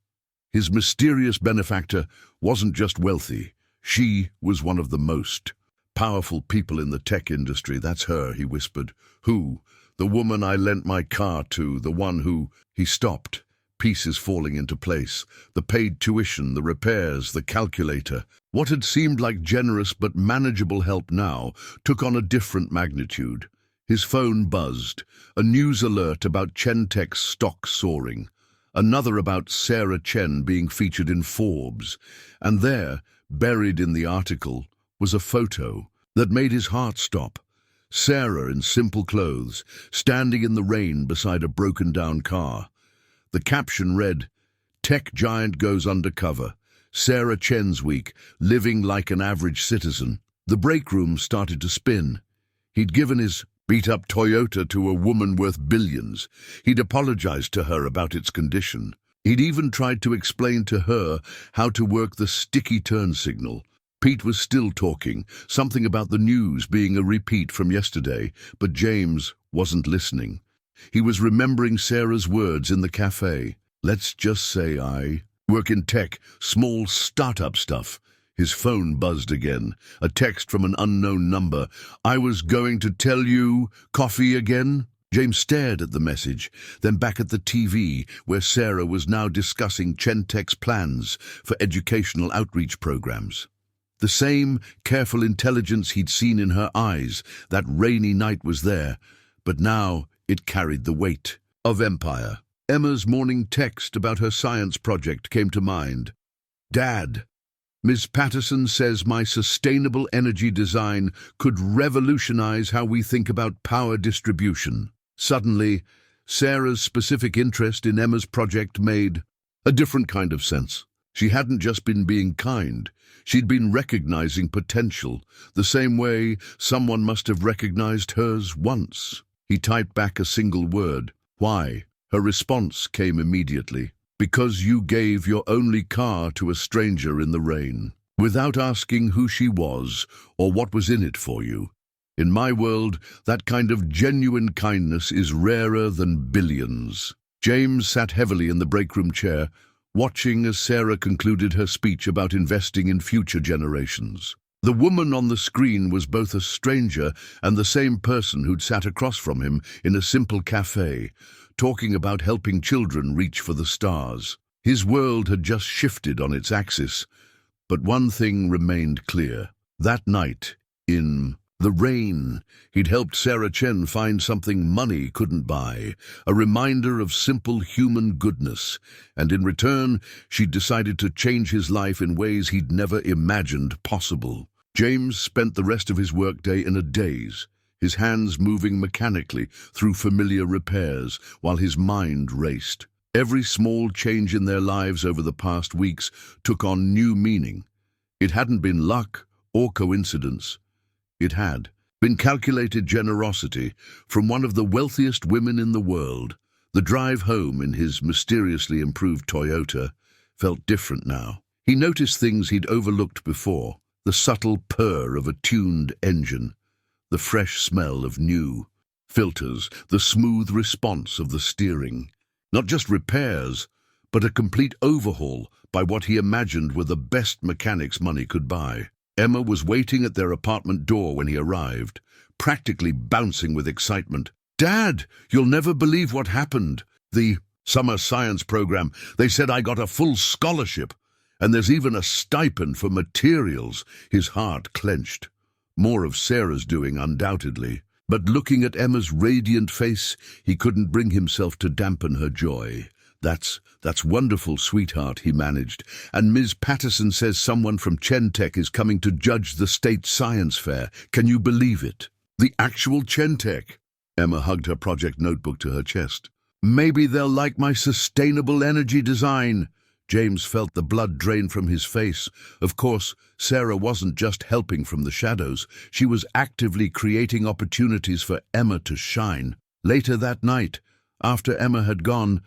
his mysterious benefactor, wasn't just wealthy. She was one of the most powerful people in the tech industry. "That's her," he whispered. "Who?" "The woman I lent my car to, the one who—" He stopped, pieces falling into place. The paid tuition, the repairs, the calculator. What had seemed like generous but manageable help now took on a different magnitude. His phone buzzed, a news alert about Chen Tech's stock soaring, another about Sarah Chen being featured in Forbes, and there, buried in the article, was a photo that made his heart stop. Sarah in simple clothes, standing in the rain beside a broken-down car. The caption read, "Tech giant goes undercover. Sarah Chen's week, living like an average citizen." The break room started to spin. He'd given his beat-up Toyota to a woman worth billions. He'd apologized to her about its condition. He'd even tried to explain to her how to work the sticky turn signal. Pete was still talking, something about the news being a repeat from yesterday, but James wasn't listening. He was remembering Sarah's words in the cafe. Let's just say I work in tech, small startup stuff. His phone buzzed again, a text from an unknown number. I was going to tell you, coffee again? James stared at the message, then back at the TV, where Sarah was now discussing Chen Tech's plans for educational outreach programs. The same careful intelligence he'd seen in her eyes that rainy night was there, but now it carried the weight of empire. Emma's morning text about her science project came to mind. Dad, Ms. Patterson says my sustainable energy design could revolutionize how we think about power distribution. Suddenly, Sarah's specific interest in Emma's project made a different kind of sense. She hadn't just been being kind. She'd been recognizing potential, the same way someone must have recognized hers once. He typed back a single word. Why? Her response came immediately. Because you gave your only car to a stranger in the rain, without asking who she was or what was in it for you. In my world, that kind of genuine kindness is rarer than billions. James sat heavily in the break-room chair, watching as Sarah concluded her speech about investing in future generations. The woman on the screen was both a stranger and the same person who'd sat across from him in a simple cafe, talking about helping children reach for the stars. His world had just shifted on its axis, but one thing remained clear. That night, in the rain, he'd helped Sarah Chen find something money couldn't buy, a reminder of simple human goodness, and in return, she'd decided to change his life in ways he'd never imagined possible. James spent the rest of his workday in a daze, his hands moving mechanically through familiar repairs while his mind raced. Every small change in their lives over the past weeks took on new meaning. It hadn't been luck or coincidence. It had been calculated generosity from one of the wealthiest women in the world. The drive home in his mysteriously improved Toyota felt different now. He noticed things he'd overlooked before, the subtle purr of a tuned engine, the fresh smell of new filters, the smooth response of the steering. Not just repairs, but a complete overhaul by what he imagined were the best mechanics money could buy. Emma was waiting at their apartment door when he arrived, practically bouncing with excitement. Dad, you'll never believe what happened. The summer science program, they said I got a full scholarship, and there's even a stipend for materials. His heart clenched. More of Sarah's doing, undoubtedly. But looking at Emma's radiant face, he couldn't bring himself to dampen her joy. That's wonderful, sweetheart, he managed. And Ms. Patterson says someone from Chen Tech is coming to judge the state science fair. Can you believe it? The actual Chen Tech. Emma hugged her project notebook to her chest. Maybe they'll like my sustainable energy design. James felt the blood drain from his face. Of course, Sarah wasn't just helping from the shadows. She was actively creating opportunities for Emma to shine. Later that night, after Emma had gone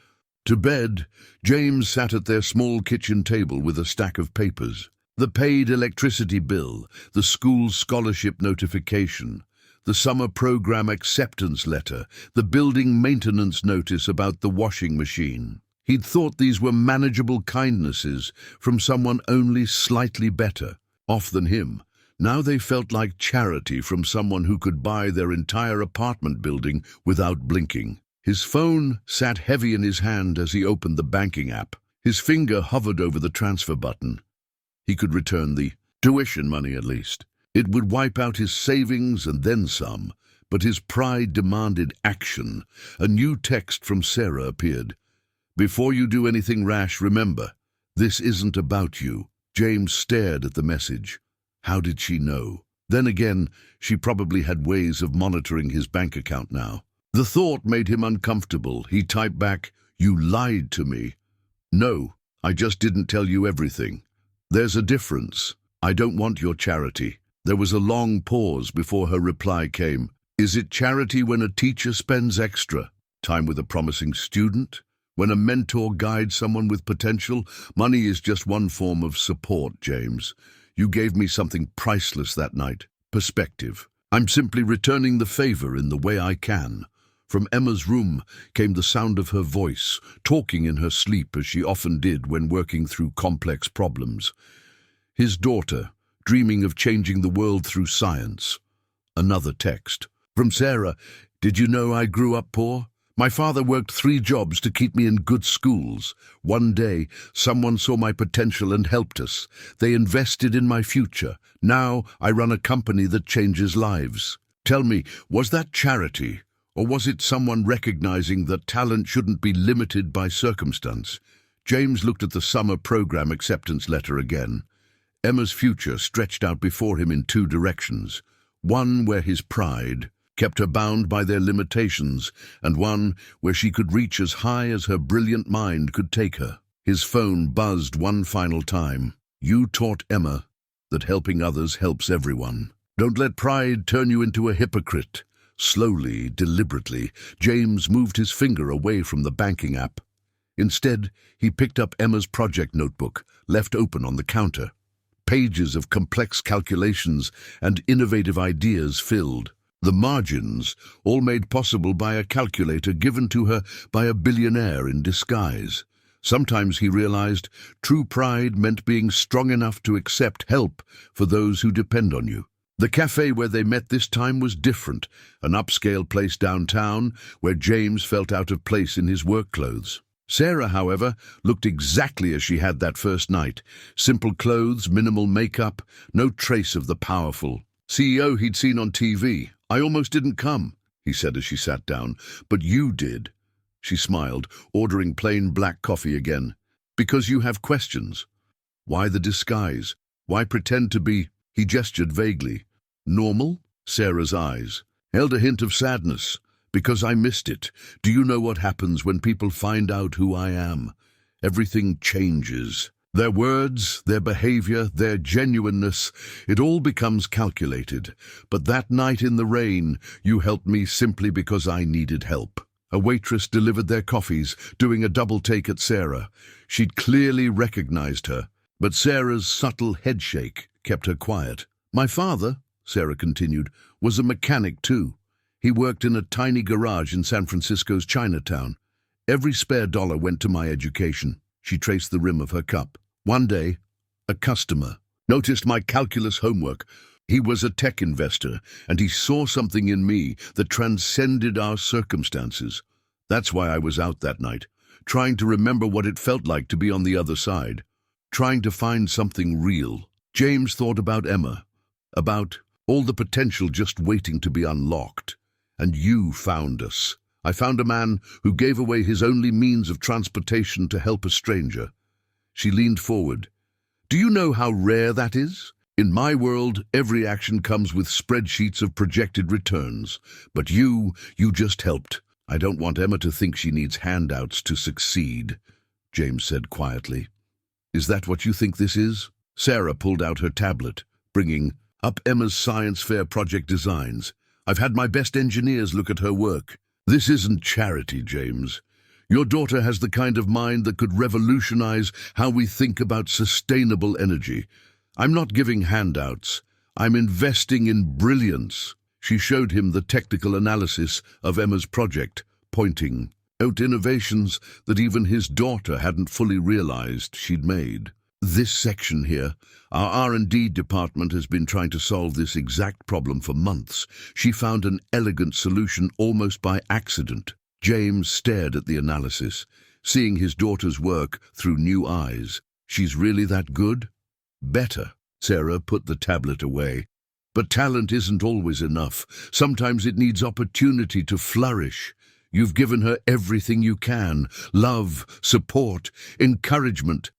to bed, James sat at their small kitchen table with a stack of papers. The paid electricity bill, the school scholarship notification, the summer program acceptance letter, the building maintenance notice about the washing machine. He'd thought these were manageable kindnesses from someone only slightly better off than him. Now they felt like charity from someone who could buy their entire apartment building without blinking. His phone sat heavy in his hand as he opened the banking app. His finger hovered over the transfer button. He could return the tuition money at least. It would wipe out his savings and then some, but his pride demanded action. A new text from Sarah appeared. Before you do anything rash, remember, this isn't about you. James stared at the message. How did she know? Then again, she probably had ways of monitoring his bank account now. The thought made him uncomfortable. He typed back, "You lied to me." "No, I just didn't tell you everything. There's a difference. I don't want your charity." There was a long pause before her reply came. "Is it charity when a teacher spends extra time with a promising student? When a mentor guides someone with potential? Money is just one form of support, James. You gave me something priceless that night. Perspective. I'm simply returning the favor in the way I can. From Emma's room came the sound of her voice, talking in her sleep as she often did when working through complex problems. His daughter, dreaming of changing the world through science. Another text. From Sarah, did you know I grew up poor? My father worked 3 jobs to keep me in good schools. One day, someone saw my potential and helped us. They invested in my future. Now, I run a company that changes lives. Tell me, was that charity? Or was it someone recognizing that talent shouldn't be limited by circumstance? James looked at the summer program acceptance letter again. Emma's future stretched out before him in 2 directions. One where his pride kept her bound by their limitations, and one where she could reach as high as her brilliant mind could take her. His phone buzzed one final time. You taught Emma that helping others helps everyone. Don't let pride turn you into a hypocrite. Slowly, deliberately, James moved his finger away from the banking app. Instead, he picked up Emma's project notebook, left open on the counter. Pages of complex calculations and innovative ideas filled. The margins, all made possible by a calculator given to her by a billionaire in disguise. Sometimes he realized true pride meant being strong enough to accept help for those who depend on you. The cafe where they met this time was different, an upscale place downtown where James felt out of place in his work clothes. Sarah, however, looked exactly as she had that first night. Simple clothes, minimal makeup, no trace of the powerful CEO he'd seen on TV. I almost didn't come, he said as she sat down. But you did. She smiled, ordering plain black coffee again. Because you have questions. Why the disguise? Why pretend to be, he gestured vaguely, normal? Sarah's eyes held a hint of sadness. Because I missed it. Do you know what happens when people find out who I am? Everything changes. Their words, their behavior, their genuineness, it all becomes calculated. But that night in the rain, you helped me simply because I needed help. A waitress delivered their coffees, doing a double take at Sarah. She'd clearly recognized her, but Sarah's subtle headshake kept her quiet. My father, Sarah continued, was a mechanic too. He worked in a tiny garage in San Francisco's Chinatown. Every spare dollar went to my education. She traced the rim of her cup. One day, a customer noticed my calculus homework. He was a tech investor, and he saw something in me that transcended our circumstances. That's why I was out that night, trying to remember what it felt like to be on the other side, trying to find something real. James thought about Emma, about all the potential just waiting to be unlocked. And you found us. I found a man who gave away his only means of transportation to help a stranger. She leaned forward. Do you know how rare that is? In my world, every action comes with spreadsheets of projected returns. But you just helped. I don't want Emma to think she needs handouts to succeed, James said quietly. Is that what you think this is? Sarah pulled out her tablet, bringing up Emma's science fair project designs. I've had my best engineers look at her work. This isn't charity, James. Your daughter has the kind of mind that could revolutionize how we think about sustainable energy. I'm not giving handouts. I'm investing in brilliance. She showed him the technical analysis of Emma's project, pointing out innovations that even his daughter hadn't fully realized she'd made. This section here, our R&D department has been trying to solve this exact problem for months. She found an elegant solution almost by accident. James stared at the analysis, seeing his daughter's work through new eyes. She's really that good? Better. Sarah put the tablet away. But talent isn't always enough. Sometimes it needs opportunity to flourish. You've given her everything you can. Love, support, encouragement.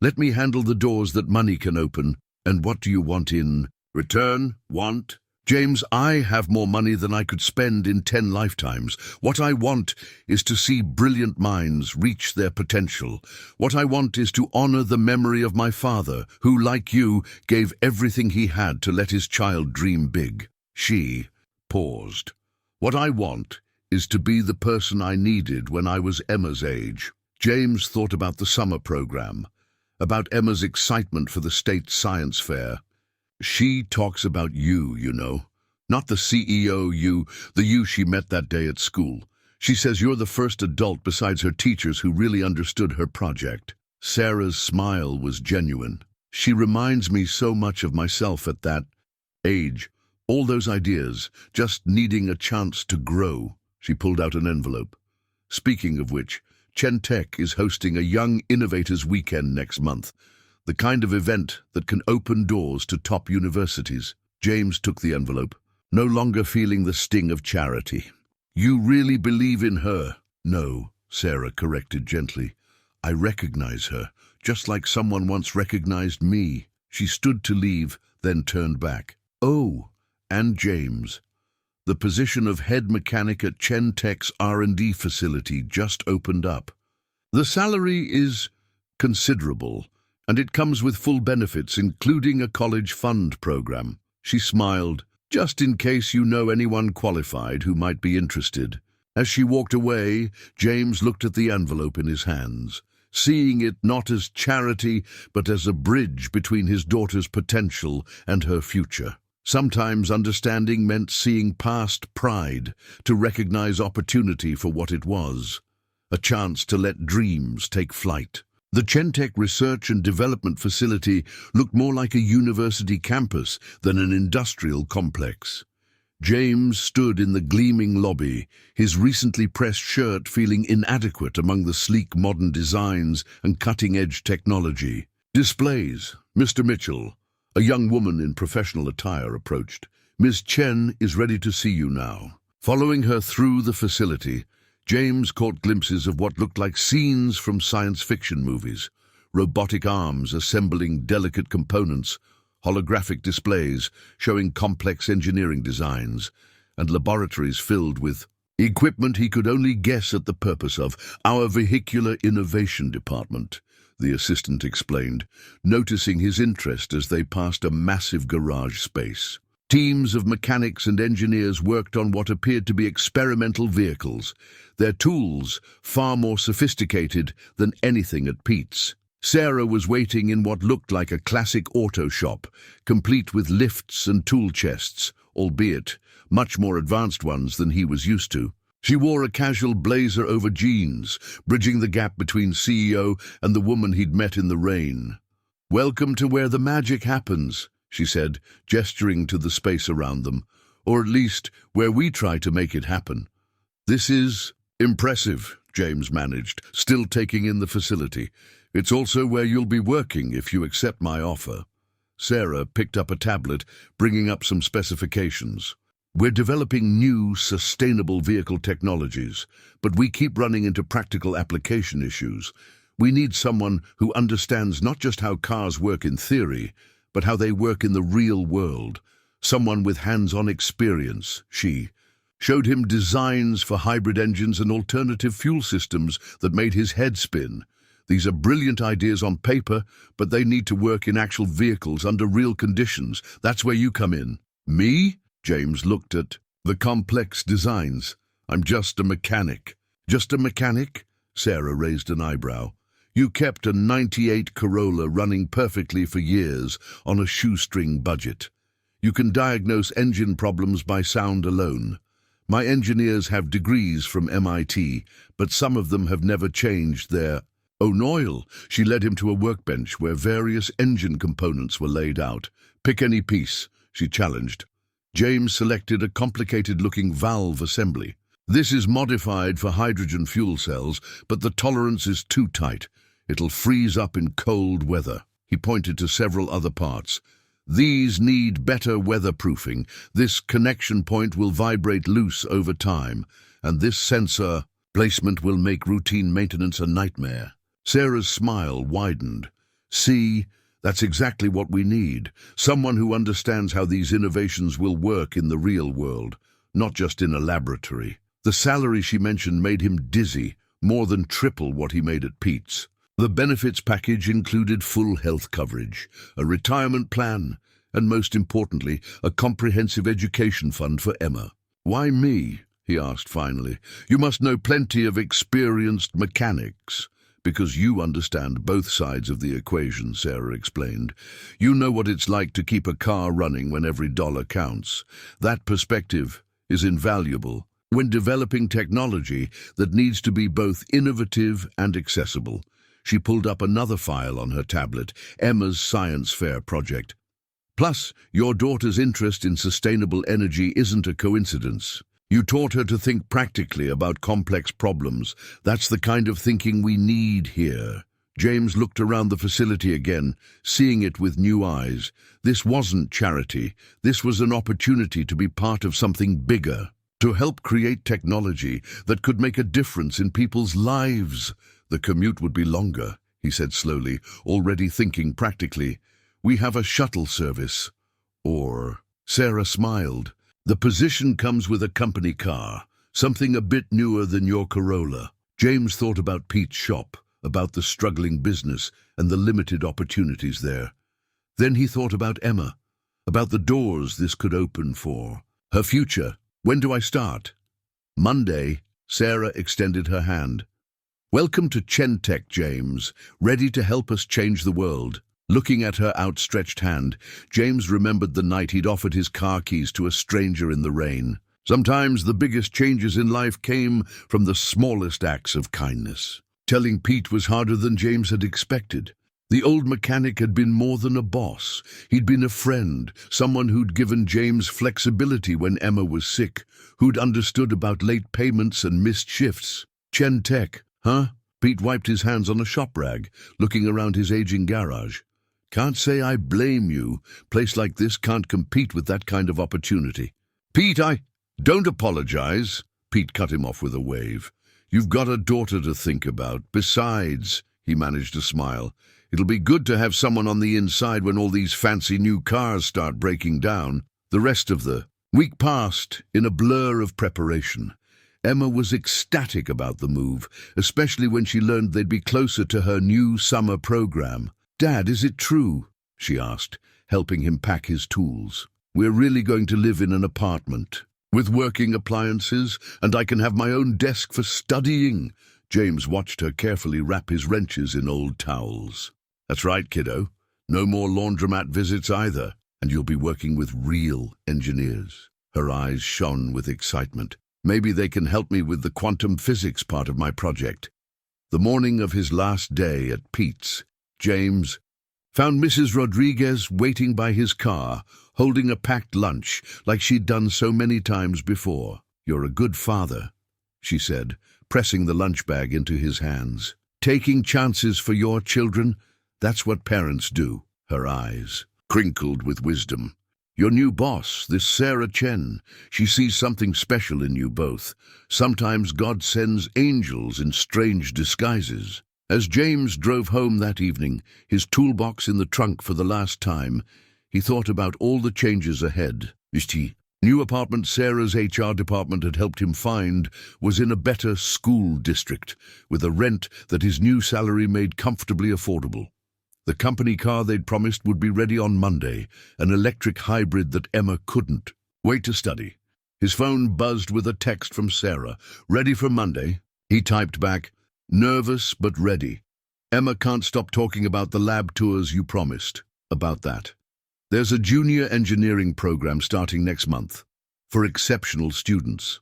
Let me handle the doors that money can open. And what do you want in return? Want? James, I have more money than I could spend in 10 lifetimes. What I want is to see brilliant minds reach their potential. What I want is to honor the memory of my father, who, like you, gave everything he had to let his child dream big. She paused. What I want is to be the person I needed when I was Emma's age. James thought about the summer program, about Emma's excitement for the state science fair. She talks about you, you know. Not the CEO you, the you she met that day at school. She says you're the first adult besides her teachers who really understood her project. Sarah's smile was genuine. She reminds me so much of myself at that age. All those ideas, just needing a chance to grow. She pulled out an envelope. Speaking of which, Chen Tech is hosting a Young Innovators Weekend next month. The kind of event that can open doors to top universities. James took the envelope, no longer feeling the sting of charity. You really believe in her? No, Sarah corrected gently. I recognize her, just like someone once recognized me. She stood to leave, then turned back. Oh, and James. The position of head mechanic at Chen Tech's R&D facility just opened up. The salary is considerable, and it comes with full benefits, including a college fund program. She smiled, just in case you know anyone qualified who might be interested. As she walked away, James looked at the envelope in his hands, seeing it not as charity, but as a bridge between his daughter's potential and her future. Sometimes understanding meant seeing past pride, to recognize opportunity for what it was, a chance to let dreams take flight. The Chentech Research and Development Facility looked more like a university campus than an industrial complex. James stood in the gleaming lobby, his recently pressed shirt feeling inadequate among the sleek modern designs and cutting-edge technology. Displays. Mr. Mitchell, a young woman in professional attire, approached. Ms. Chen is ready to see you now. Following her through the facility, James caught glimpses of what looked like scenes from science fiction movies. Robotic arms assembling delicate components, holographic displays showing complex engineering designs, and laboratories filled with equipment he could only guess at the purpose of. Our Vehicular Innovation Department, the assistant explained, noticing his interest as they passed a massive garage space. Teams of mechanics and engineers worked on what appeared to be experimental vehicles, their tools far more sophisticated than anything at Pete's. Sarah was waiting in what looked like a classic auto shop, complete with lifts and tool chests, albeit much more advanced ones than he was used to. She wore a casual blazer over jeans, bridging the gap between CEO and the woman he'd met in the rain. "Welcome to where the magic happens," she said, gesturing to the space around them, "or at least where we try to make it happen." "This is impressive," James managed, still taking in the facility. "It's also where you'll be working if you accept my offer." Sarah picked up a tablet, bringing up some specifications. "We're developing new, sustainable vehicle technologies, but we keep running into practical application issues. We need someone who understands not just how cars work in theory, but how they work in the real world. Someone with hands-on experience," she showed him designs for hybrid engines and alternative fuel systems that made his head spin. "These are brilliant ideas on paper, but they need to work in actual vehicles under real conditions. That's where you come in." "Me?" James looked at the complex designs. "I'm just a mechanic." "Just a mechanic?" Sarah raised an eyebrow. "You kept a '98 Corolla running perfectly for years on a shoestring budget. You can diagnose engine problems by sound alone. My engineers have degrees from MIT, but some of them have never changed their O'Noyle." She led him to a workbench where various engine components were laid out. "Pick any piece," she challenged. James selected a complicated-looking valve assembly. "This is modified for hydrogen fuel cells, but the tolerance is too tight. It'll freeze up in cold weather." He pointed to several other parts. "These need better weatherproofing. This connection point will vibrate loose over time, and this sensor placement will make routine maintenance a nightmare." Sarah's smile widened. "See, that's exactly what we need. Someone who understands how these innovations will work in the real world, not just in a laboratory." The salary she mentioned made him dizzy, more than triple what he made at Pete's. The benefits package included full health coverage, a retirement plan, and most importantly, a comprehensive education fund for Emma. "Why me?" he asked finally. "You must know plenty of experienced mechanics." Because you understand both sides of the equation, Sarah explained. You know what it's like to keep a car running when every dollar counts. That perspective is invaluable when developing technology that needs to be both innovative and accessible. She pulled up another file on her tablet, Emma's science fair project. Plus, your daughter's interest in sustainable energy isn't a coincidence. You taught her to think practically about complex problems. That's the kind of thinking we need here. James looked around the facility again, seeing it with new eyes. This wasn't charity. This was an opportunity to be part of something bigger, to help create technology that could make a difference in people's lives. The commute would be longer, he said slowly, already thinking practically. We have a shuttle service. Or, Sarah smiled. The position comes with a company car, something a bit newer than your Corolla. James thought about Pete's shop, about the struggling business and the limited opportunities there. Then he thought about Emma, about the doors this could open for her future. When do I start? Monday. Sarah extended her hand. Welcome to Chen Tech, James, ready to help us change the world. Looking at her outstretched hand, James remembered the night he'd offered his car keys to a stranger in the rain. Sometimes the biggest changes in life came from the smallest acts of kindness. Telling Pete was harder than James had expected. The old mechanic had been more than a boss. He'd been a friend, someone who'd given James flexibility when Emma was sick, who'd understood about late payments and missed shifts. Chen Tech, huh? Pete wiped his hands on a shop rag, looking around his aging garage. Can't say I blame you. Place like this can't compete with that kind of opportunity. Pete, don't apologize. Pete cut him off with a wave. You've got a daughter to think about. Besides, he managed to smile, it'll be good to have someone on the inside when all these fancy new cars start breaking down. The rest of the week passed in a blur of preparation. Emma was ecstatic about the move, especially when she learned they'd be closer to her new summer program. Dad, is it true? She asked, helping him pack his tools. We're really going to live in an apartment, with working appliances, and I can have my own desk for studying. James watched her carefully wrap his wrenches in old towels. That's right, kiddo. No more laundromat visits either, and you'll be working with real engineers. Her eyes shone with excitement. Maybe they can help me with the quantum physics part of my project. The morning of his last day at Pete's, James found Mrs. Rodriguez waiting by his car, holding a packed lunch like she'd done so many times before. You're a good father, she said, pressing the lunch bag into his hands. Taking chances for your children, that's what parents do. Her eyes crinkled with wisdom. Your new boss, this Sarah Chen, she sees something special in you both. Sometimes God sends angels in strange disguises. As James drove home that evening, his toolbox in the trunk for the last time, he thought about all the changes ahead. The new apartment Sarah's HR department had helped him find was in a better school district, with a rent that his new salary made comfortably affordable. The company car they'd promised would be ready on Monday, an electric hybrid that Emma couldn't wait to study. His phone buzzed with a text from Sarah. Ready for Monday? He typed back, nervous but ready. Emma can't stop talking about the lab tours you promised. About that. There's a junior engineering program starting next month for exceptional students.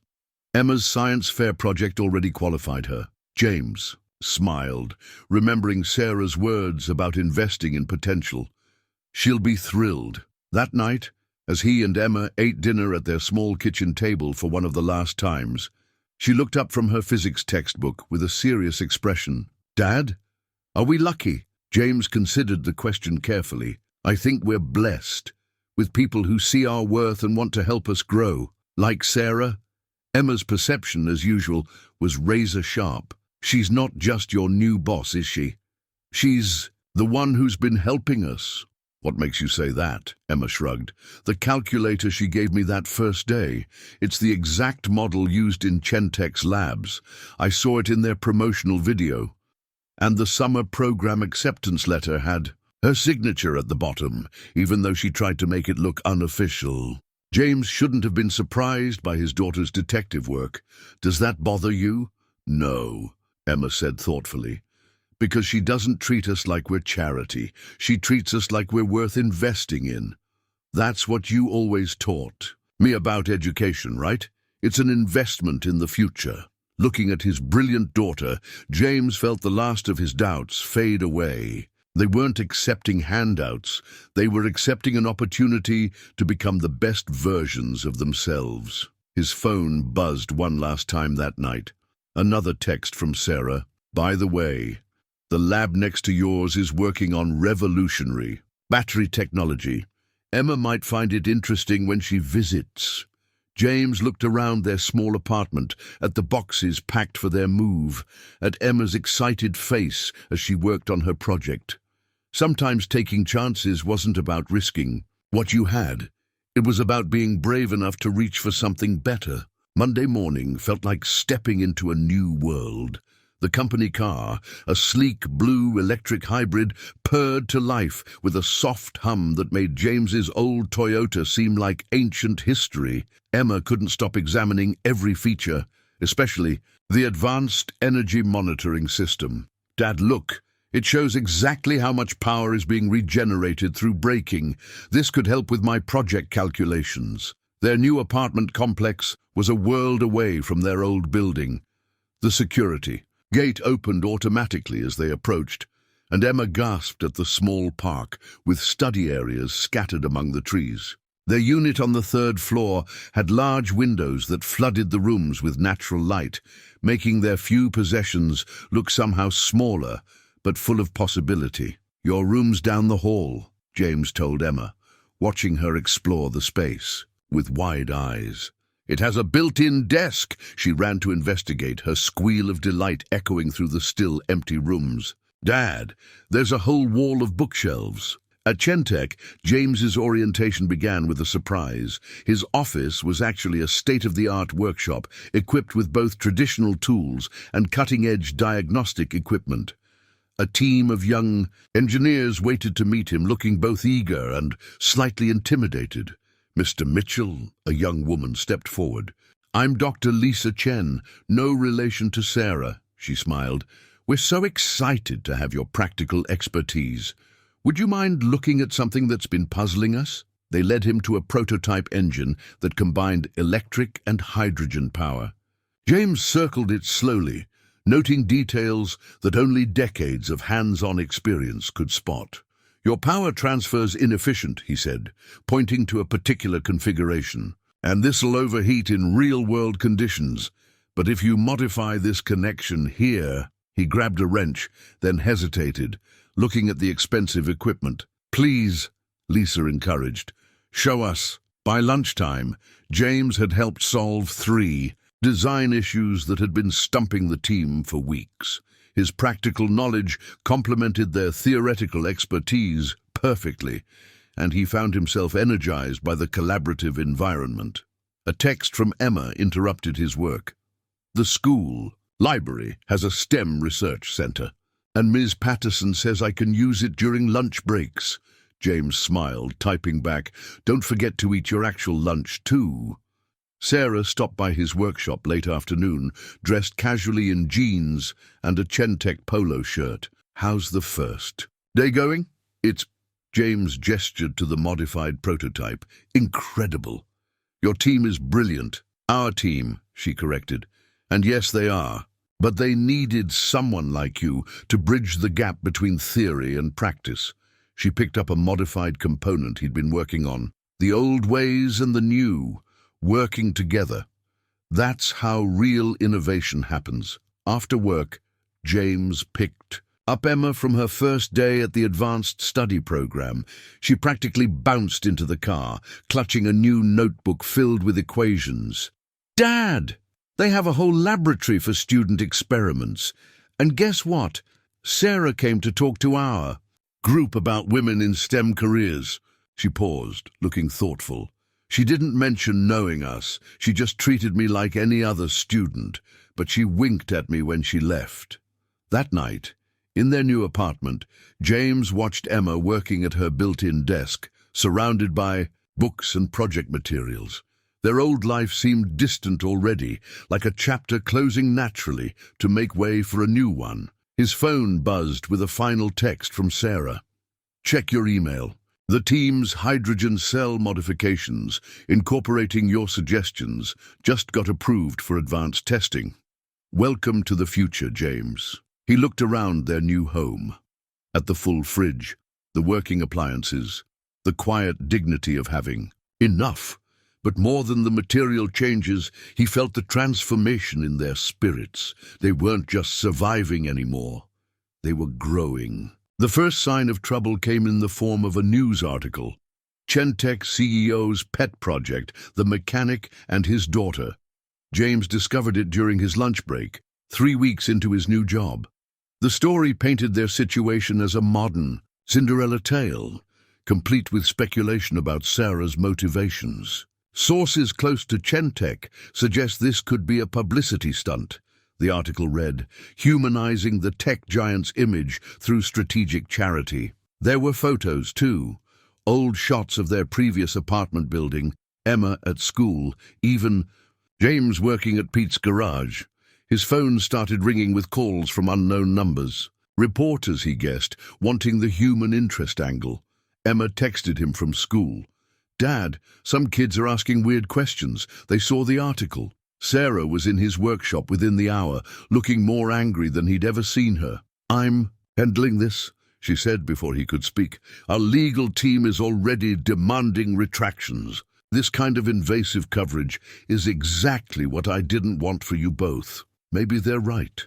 Emma's science fair project already qualified her. James smiled, remembering Sarah's words about investing in potential. She'll be thrilled. That night, as he and Emma ate dinner at their small kitchen table for one of the last times, she looked up from her physics textbook with a serious expression. Dad, are we lucky? James considered the question carefully. I think we're blessed, with people who see our worth and want to help us grow. Like Sarah, Emma's perception, as usual, was razor sharp. She's not just your new boss, is she? She's the one who's been helping us. What makes you say that? Emma shrugged. The calculator she gave me that first day. It's the exact model used in Chentech's labs. I saw it in their promotional video. And the summer program acceptance letter had her signature at the bottom, even though she tried to make it look unofficial. James shouldn't have been surprised by his daughter's detective work. Does that bother you? No, Emma said thoughtfully. Because she doesn't treat us like we're charity. She treats us like we're worth investing in. That's what you always taught me about education, right? It's an investment in the future. Looking at his brilliant daughter, James felt the last of his doubts fade away. They weren't accepting handouts. They were accepting an opportunity to become the best versions of themselves. His phone buzzed one last time that night. Another text from Sarah. By the way, the lab next to yours is working on revolutionary battery technology. Emma might find it interesting when she visits. James looked around their small apartment, at the boxes packed for their move, at Emma's excited face as she worked on her project. Sometimes taking chances wasn't about risking what you had. It was about being brave enough to reach for something better. Monday morning felt like stepping into a new world. The company car, a sleek blue electric hybrid, purred to life with a soft hum that made James's old Toyota seem like ancient history. Emma couldn't stop examining every feature, especially the advanced energy monitoring system. Dad, look. It shows exactly how much power is being regenerated through braking. This could help with my project calculations. Their new apartment complex was a world away from their old building. The security gate opened automatically as they approached, and Emma gasped at the small park with study areas scattered among the trees. Their unit on the third floor had large windows that flooded the rooms with natural light, making their few possessions look somehow smaller, but full of possibility. Your room's down the hall, James told Emma, watching her explore the space with wide eyes. It has a built-in desk. She ran to investigate, her squeal of delight echoing through the still empty rooms. Dad, there's a whole wall of bookshelves. At Chentech, James's orientation began with a surprise. His office was actually a state-of-the-art workshop, equipped with both traditional tools and cutting-edge diagnostic equipment. A team of young engineers waited to meet him, looking both eager and slightly intimidated. Mr. Mitchell, a young woman, stepped forward. I'm Dr. Sarah Chen, no relation to Sarah, she smiled. We're so excited to have your practical expertise. Would you mind looking at something that's been puzzling us? They led him to a prototype engine that combined electric and hydrogen power. James circled it slowly, noting details that only decades of hands-on experience could spot. Your power transfer's inefficient, he said, pointing to a particular configuration. And this'll overheat in real-world conditions. But if you modify this connection here... He grabbed a wrench, then hesitated, looking at the expensive equipment. Please, Lisa encouraged. Show us. By lunchtime, James had helped solve 3 design issues that had been stumping the team for weeks. His practical knowledge complemented their theoretical expertise perfectly, and he found himself energized by the collaborative environment. A text from Emma interrupted his work. The school library has a STEM research center, and Ms. Patterson says I can use it during lunch breaks. James smiled, typing back, Don't forget to eat your actual lunch too. Sarah stopped by his workshop late afternoon, dressed casually in jeans and a Chentech polo shirt. How's the first day going? It's... James gestured to the modified prototype. Incredible. Your team is brilliant. Our team, she corrected. And yes, they are. But they needed someone like you to bridge the gap between theory and practice. She picked up a modified component he'd been working on. The old ways and the new, working together. That's how real innovation happens. After work, James picked up Emma from her first day at the advanced study program. She practically bounced into the car, clutching a new notebook filled with equations. Dad! They have a whole laboratory for student experiments. And guess what? Sarah came to talk to our group about women in STEM careers. She paused, looking thoughtful. She didn't mention knowing us. She just treated me like any other student, but she winked at me when she left. That night, in their new apartment, James watched Emma working at her built-in desk, surrounded by books and project materials. Their old life seemed distant already, like a chapter closing naturally to make way for a new one. His phone buzzed with a final text from Sarah. Check your email. The team's hydrogen cell modifications, incorporating your suggestions, just got approved for advanced testing. Welcome to the future, James. He looked around their new home. At the full fridge, the working appliances, the quiet dignity of having enough. But more than the material changes, he felt the transformation in their spirits. They weren't just surviving anymore. They were growing. The first sign of trouble came in the form of a news article. Chentech CEO's pet project, the mechanic and his daughter. James discovered it during his lunch break, 3 weeks into his new job. The story painted their situation as a modern Cinderella tale, complete with speculation about Sarah's motivations. Sources close to Chentech suggest this could be a publicity stunt. The article read, humanizing the tech giant's image through strategic charity. There were photos, too. Old shots of their previous apartment building, Emma at school, even James working at Pete's garage. His phone started ringing with calls from unknown numbers. Reporters, he guessed, wanting the human interest angle. Emma texted him from school. Dad, some kids are asking weird questions. They saw the article. Sarah was in his workshop within the hour, looking more angry than he'd ever seen her. I'm handling this, she said before he could speak. Our legal team is already demanding retractions. This kind of invasive coverage is exactly what I didn't want for you both. Maybe they're right,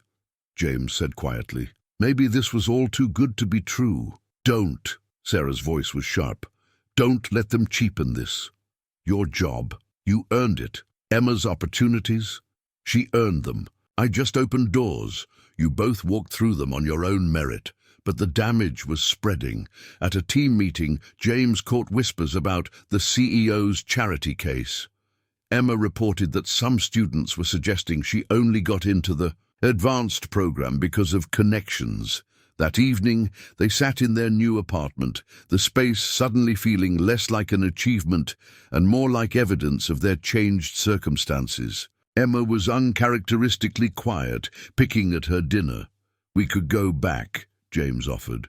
James said quietly. Maybe this was all too good to be true. Don't, Sarah's voice was sharp. Don't let them cheapen this. Your job, you earned it. Emma's opportunities, she earned them. I just opened doors. You both walked through them on your own merit. But the damage was spreading. At a team meeting, James caught whispers about the CEO's charity case. Emma reported that some students were suggesting she only got into the advanced program because of connections. That evening, they sat in their new apartment, the space suddenly feeling less like an achievement and more like evidence of their changed circumstances. Emma was uncharacteristically quiet, picking at her dinner. We could go back, James offered,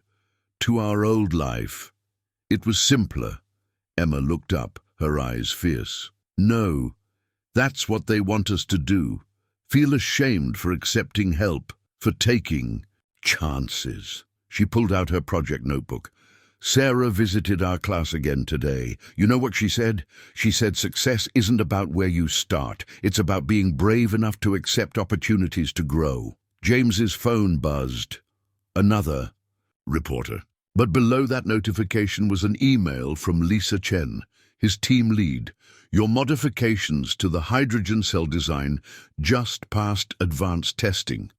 to our old life. It was simpler. Emma looked up, her eyes fierce. No, that's what they want us to do. Feel ashamed for accepting help, for taking chances. She pulled out her project notebook. Sarah visited our class again today. You know what she said? She said success isn't about where you start. It's about being brave enough to accept opportunities to grow. James's phone buzzed. Another reporter. But below that notification was an email from Sarah Chen, his team lead. Your modifications to the hydrogen cell design just passed advanced testing.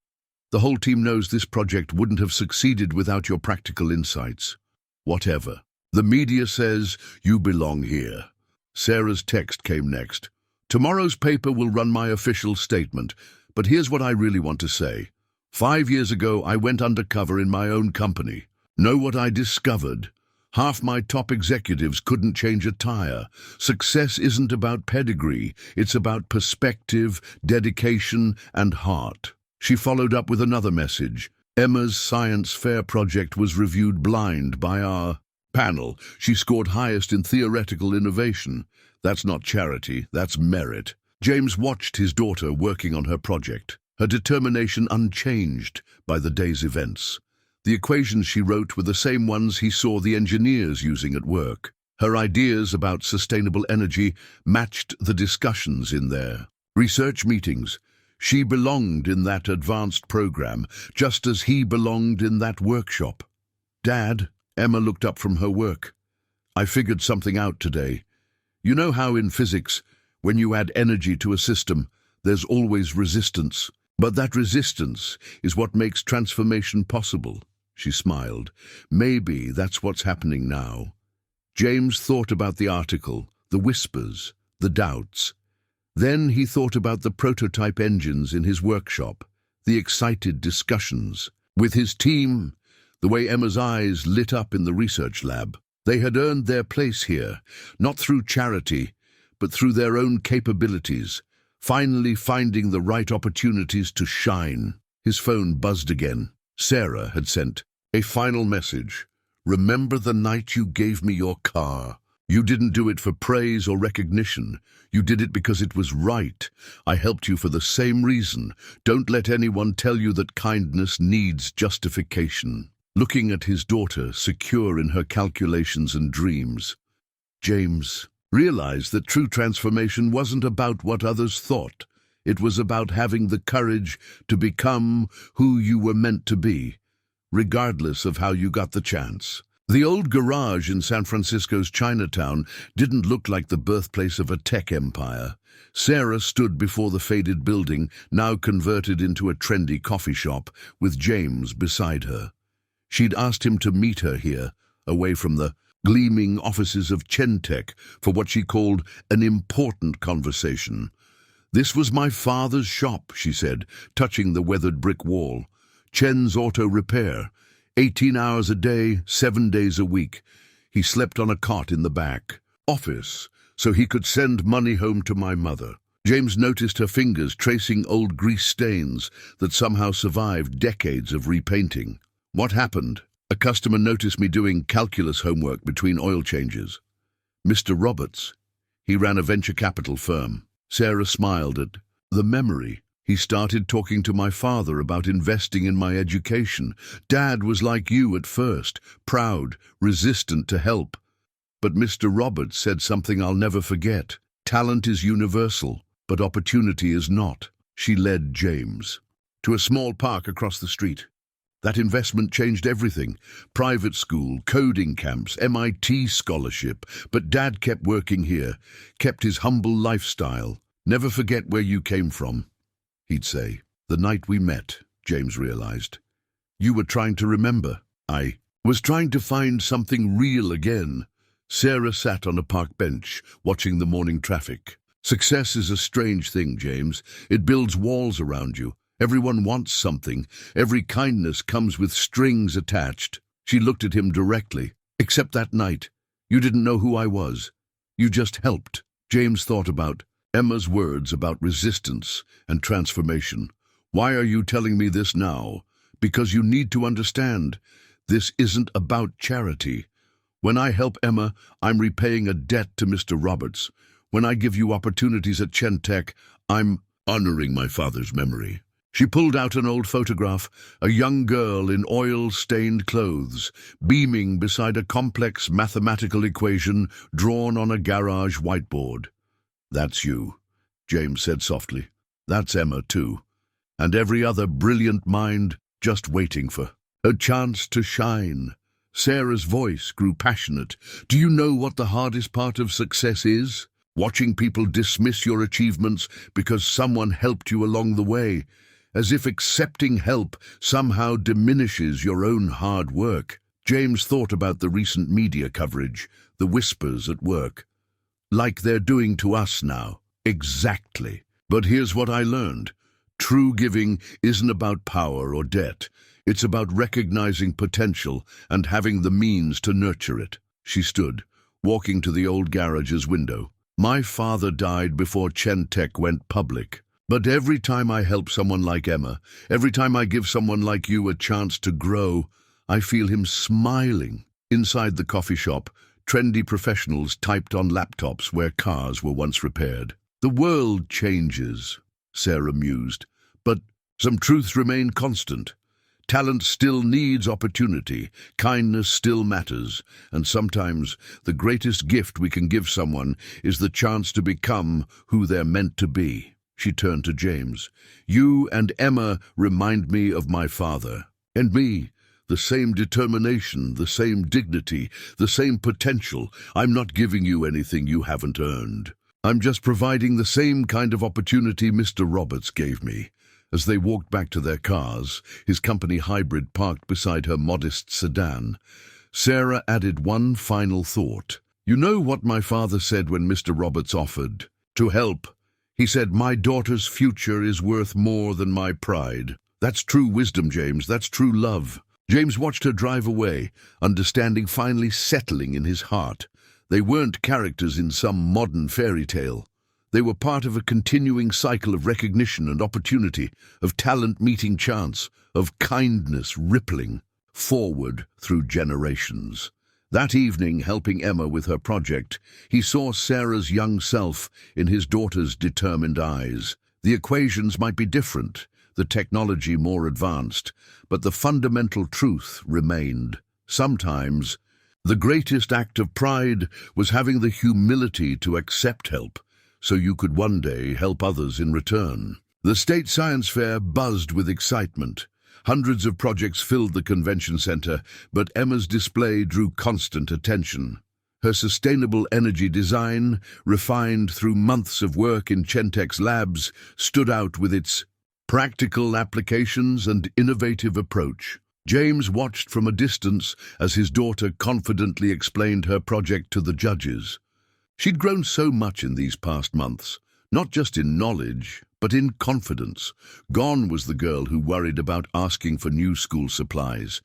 The whole team knows this project wouldn't have succeeded without your practical insights. Whatever. The media says you belong here. Sarah's text came next. Tomorrow's paper will run my official statement, but here's what I really want to say. 5 years ago, I went undercover in my own company. Know what I discovered? Half my top executives couldn't change a tire. Success isn't about pedigree. It's about perspective, dedication, and heart. She followed up with another message. Emma's science fair project was reviewed blind by our panel. She scored highest in theoretical innovation. That's not charity, that's merit. James watched his daughter working on her project, her determination unchanged by the day's events. The equations she wrote were the same ones he saw the engineers using at work. Her ideas about sustainable energy matched the discussions in their research meetings. She belonged in that advanced program, just as he belonged in that workshop. Dad, Emma looked up from her work. I figured something out today. You know how in physics, when you add energy to a system, there's always resistance. But that resistance is what makes transformation possible. She smiled. Maybe that's what's happening now. James thought about the article, the whispers, the doubts. Then he thought about the prototype engines in his workshop, the excited discussions. With his team, the way Emma's eyes lit up in the research lab. They had earned their place here, not through charity, but through their own capabilities, finally finding the right opportunities to shine. His phone buzzed again. Sarah had sent a final message. Remember the night you gave me your car. You didn't do it for praise or recognition. You did it because it was right. I helped you for the same reason. Don't let anyone tell you that kindness needs justification. Looking at his daughter, secure in her calculations and dreams, James realized that true transformation wasn't about what others thought. It was about having the courage to become who you were meant to be, regardless of how you got the chance. The old garage in San Francisco's Chinatown didn't look like the birthplace of a tech empire. Sarah stood before the faded building, now converted into a trendy coffee shop, with James beside her. She'd asked him to meet her here, away from the gleaming offices of Chen Tech, for what she called an important conversation. "This was my father's shop," she said, touching the weathered brick wall. "Chen's Auto Repair. 18 hours a day, 7 days a week. He slept on a cot in the back office, so he could send money home to my mother." James noticed her fingers tracing old grease stains that somehow survived decades of repainting. "What happened?" "A customer noticed me doing calculus homework between oil changes." "Mr. Roberts. He ran a venture capital firm." Sarah smiled at the memory. "He started talking to my father about investing in my education. Dad was like you at first, proud, resistant to help. But Mr. Roberts said something I'll never forget. Talent is universal, but opportunity is not." She led James to a small park across the street. That investment changed everything. Private school, coding camps, MIT scholarship. But Dad kept working here, kept his humble lifestyle. "Never forget where you came from," he'd say. "The night we met," James realized, "you were trying to remember. I was trying to find something real again." Sarah sat on a park bench, watching the morning traffic. "Success is a strange thing, James. It builds walls around you. Everyone wants something. Every kindness comes with strings attached." She looked at him directly. "Except that night. You didn't know who I was. You just helped." James thought about Emma's words about resistance and transformation. "Why are you telling me this now?" "Because you need to understand. This isn't about charity. When I help Emma, I'm repaying a debt to Mr. Roberts. When I give you opportunities at Chen Tech, I'm honoring my father's memory." She pulled out an old photograph, a young girl in oil-stained clothes, beaming beside a complex mathematical equation drawn on a garage whiteboard. "That's you," James said softly. "That's Emma, too. And every other brilliant mind just waiting for a chance to shine." Sarah's voice grew passionate. "Do you know what the hardest part of success is? Watching people dismiss your achievements because someone helped you along the way, as if accepting help somehow diminishes your own hard work." James thought about the recent media coverage, the whispers at work. "Like they're doing to us now." Exactly. But here's what I learned. True giving isn't about power or debt. It's about recognizing potential and having the means to nurture it. She stood, walking to the old garage's window. "My father died before Chen Tech went public. But every time I help someone like Emma, every time I give someone like you a chance to grow, I feel him smiling." Inside the coffee shop, trendy professionals typed on laptops where cars were once repaired. "The world changes," Sarah mused, "but some truths remain constant. Talent still needs opportunity, kindness still matters, and sometimes the greatest gift we can give someone is the chance to become who they're meant to be." She turned to James. "You and Emma remind me of my father. And me. The same determination, the same dignity, the same potential. I'm not giving you anything you haven't earned. I'm just providing the same kind of opportunity Mr. Roberts gave me." As they walked back to their cars, his company hybrid parked beside her modest sedan, Sarah added one final thought. "You know what my father said when Mr. Roberts offered to help? He said, 'My daughter's future is worth more than my pride.' That's true wisdom, James. That's true love." James watched her drive away, understanding finally settling in his heart. They weren't characters in some modern fairy tale. They were part of a continuing cycle of recognition and opportunity, of talent meeting chance, of kindness rippling forward through generations. That evening, helping Emma with her project, he saw Sarah's young self in his daughter's determined eyes. The equations might be different, the technology more advanced, but the fundamental truth remained. Sometimes, the greatest act of pride was having the humility to accept help, so you could one day help others in return. The State Science Fair buzzed with excitement. Hundreds of projects filled the convention center, but Emma's display drew constant attention. Her sustainable energy design, refined through months of work in Chentech's labs, stood out with its practical applications and innovative approach. James watched from a distance as his daughter confidently explained her project to the judges. She'd grown so much in these past months, not just in knowledge, but in confidence. Gone was the girl who worried about asking for new school supplies.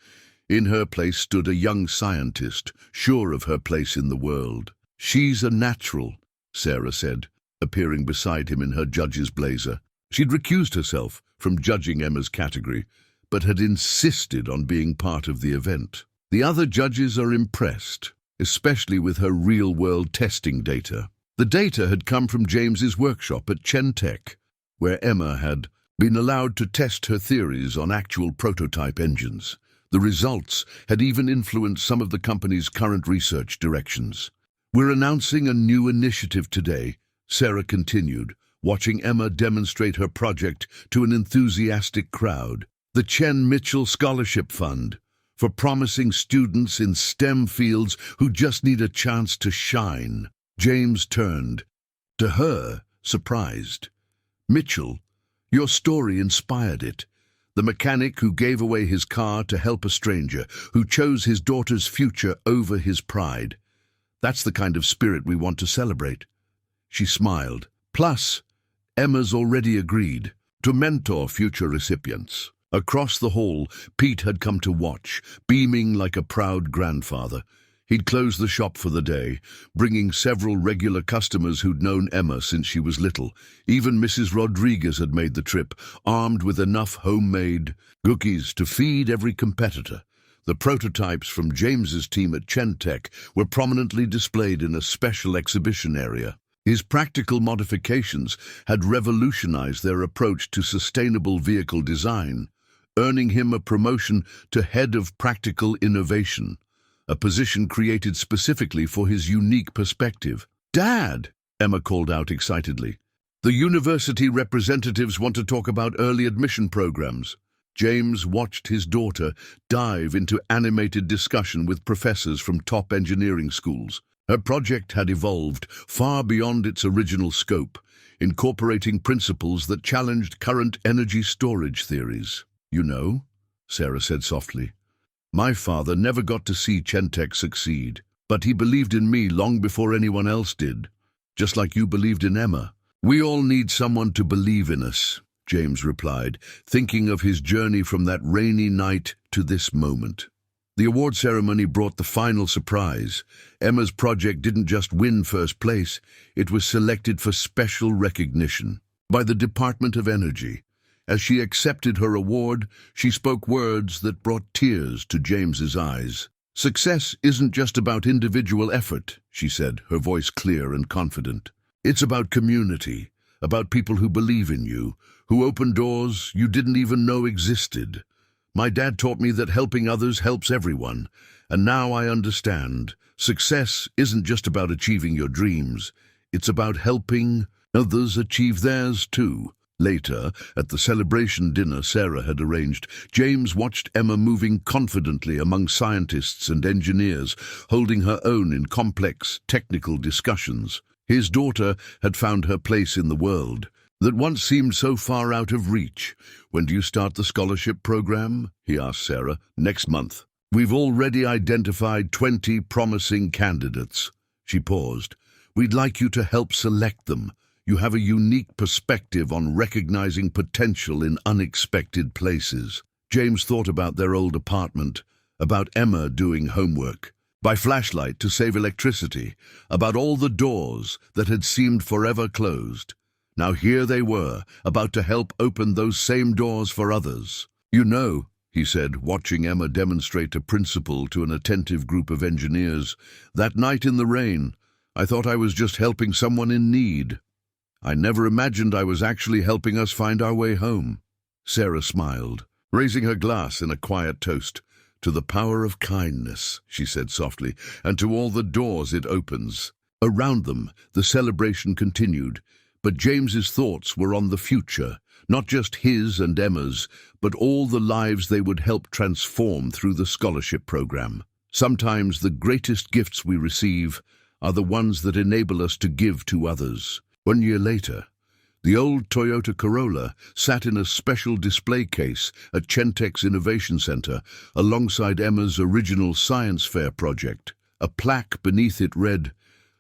In her place stood a young scientist, sure of her place in the world. "She's a natural," Sarah said, appearing beside him in her judge's blazer. She'd recused herself from judging Emma's category, but had insisted on being part of the event. The other judges are impressed, especially with her real-world testing data. The data had come from James's workshop at Chentech, where Emma had been allowed to test her theories on actual prototype engines. The results had even influenced some of the company's current research directions. "We're announcing a new initiative today," Sarah continued, watching Emma demonstrate her project to an enthusiastic crowd. "The Chen Mitchell Scholarship Fund, for promising students in STEM fields who just need a chance to shine." James turned to her, surprised. "Mitchell, your story inspired it. The mechanic who gave away his car to help a stranger, who chose his daughter's future over his pride. That's the kind of spirit we want to celebrate." She smiled. "Plus, Emma's already agreed to mentor future recipients." Across the hall, Pete had come to watch, beaming like a proud grandfather. He'd closed the shop for the day, bringing several regular customers who'd known Emma since she was little. Even Mrs. Rodriguez had made the trip, armed with enough homemade cookies to feed every competitor. The prototypes from James's team at Chentech were prominently displayed in a special exhibition area. His practical modifications had revolutionized their approach to sustainable vehicle design, earning him a promotion to head of practical innovation, a position created specifically for his unique perspective. "Dad!" Emma called out excitedly. "The university representatives want to talk about early admission programs." James watched his daughter dive into animated discussion with professors from top engineering schools. Her project had evolved far beyond its original scope, incorporating principles that challenged current energy storage theories. "You know," Sarah said softly, "my father never got to see Chentech succeed, but he believed in me long before anyone else did, just like you believed in Emma." "We all need someone to believe in us," James replied, thinking of his journey from that rainy night to this moment. The award ceremony brought the final surprise. Emma's project didn't just win first place, it was selected for special recognition by the Department of Energy. As she accepted her award, she spoke words that brought tears to James's eyes. "Success isn't just about individual effort," she said, her voice clear and confident. "It's about community, about people who believe in you, who open doors you didn't even know existed. My dad taught me that helping others helps everyone, and now I understand. Success isn't just about achieving your dreams, it's about helping others achieve theirs too." Later, at the celebration dinner Sarah had arranged, James watched Emma moving confidently among scientists and engineers, holding her own in complex, technical discussions. His daughter had found her place in the world that once seemed so far out of reach. "When do you start the scholarship program?" he asked Sarah. "Next month. We've already identified 20 promising candidates." She paused. "We'd like you to help select them. You have a unique perspective on recognizing potential in unexpected places." James thought about their old apartment, about Emma doing homework, by flashlight to save electricity, about all the doors that had seemed forever closed. Now here they were, about to help open those same doors for others. "You know," he said, watching Emma demonstrate a principle to an attentive group of engineers, "that night in the rain, I thought I was just helping someone in need. I never imagined I was actually helping us find our way home." Sarah smiled, raising her glass in a quiet toast. "To the power of kindness," she said softly, "and to all the doors it opens." Around them, the celebration continued, but James's thoughts were on the future, not just his and Emma's, but all the lives they would help transform through the scholarship program. Sometimes the greatest gifts we receive are the ones that enable us to give to others. 1 year later, the old Toyota Corolla sat in a special display case at Chentech's Innovation Center alongside Emma's original science fair project. A plaque beneath it read,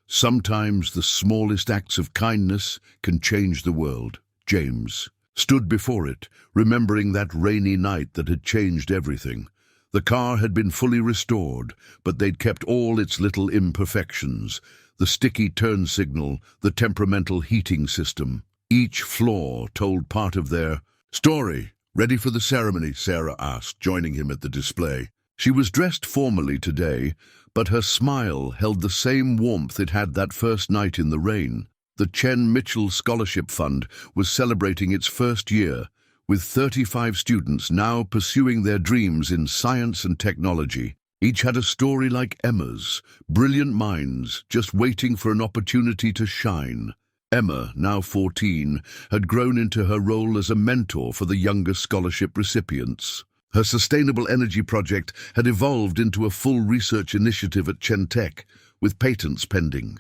"Sometimes the smallest acts of kindness can change the world." James stood before it, remembering that rainy night that had changed everything. The car had been fully restored, but they'd kept all its little imperfections: the sticky turn signal, the temperamental heating system. Each flaw told part of their story. "Ready for the ceremony?" Sarah asked, joining him at the display. She was dressed formally today, but her smile held the same warmth it had that first night in the rain. The Chen Mitchell Scholarship Fund was celebrating its first year, with 35 students now pursuing their dreams in science and technology. Each had a story like Emma's, brilliant minds just waiting for an opportunity to shine. Emma, now 14, had grown into her role as a mentor for the younger scholarship recipients. Her sustainable energy project had evolved into a full research initiative at Chentech, with patents pending.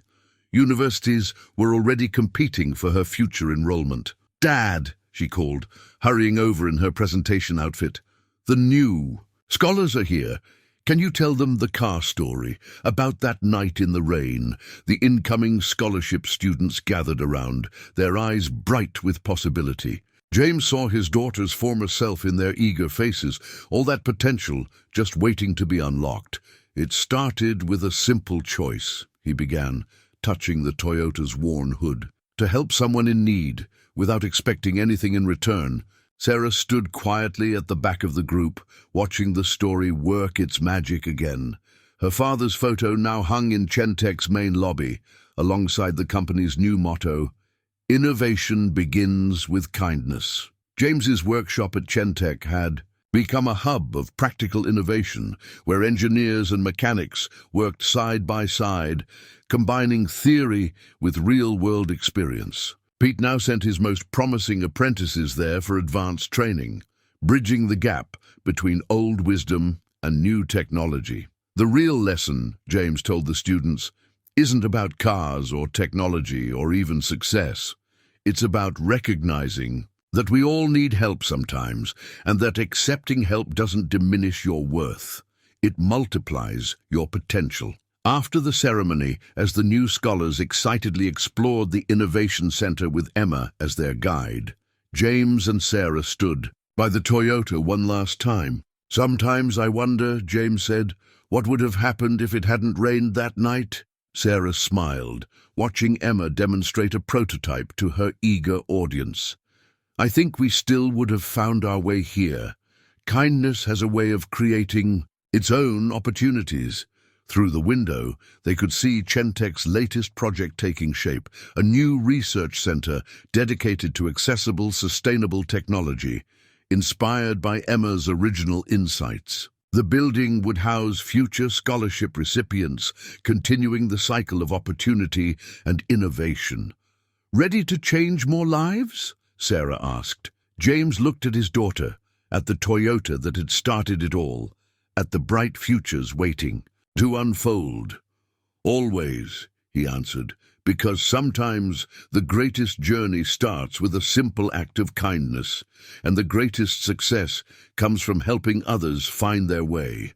Universities were already competing for her future enrollment. "Dad," she called, hurrying over in her presentation outfit. "The new scholars are here. Can you tell them the car story, about that night in the rain?" The incoming scholarship students gathered around, their eyes bright with possibility. James saw his daughter's former self in their eager faces, all that potential just waiting to be unlocked. "It started with a simple choice," he began, touching the Toyota's worn hood. "To help someone in need, without expecting anything in return." Sarah stood quietly at the back of the group, watching the story work its magic again. Her father's photo now hung in Chentech's main lobby, alongside the company's new motto, "Innovation begins with kindness." James's workshop at Chentech had become a hub of practical innovation, where engineers and mechanics worked side by side, combining theory with real-world experience. Pete now sent his most promising apprentices there for advanced training, bridging the gap between old wisdom and new technology. The real lesson, James told the students, isn't about cars or technology or even success. It's about recognizing that we all need help sometimes, and that accepting help doesn't diminish your worth. It multiplies your potential. After the ceremony, as the new scholars excitedly explored the Innovation Center with Emma as their guide, James and Sarah stood by the Toyota one last time. "Sometimes I wonder," James said, "what would have happened if it hadn't rained that night?" Sarah smiled, watching Emma demonstrate a prototype to her eager audience. "I think we still would have found our way here. Kindness has a way of creating its own opportunities." Through the window, they could see Chentech's latest project taking shape, a new research center dedicated to accessible, sustainable technology, inspired by Emma's original insights. The building would house future scholarship recipients, continuing the cycle of opportunity and innovation. "Ready to change more lives?" Sarah asked. James looked at his daughter, at the Toyota that had started it all, at the bright futures waiting to unfold. "Always," he answered, "because sometimes the greatest journey starts with a simple act of kindness, and the greatest success comes from helping others find their way."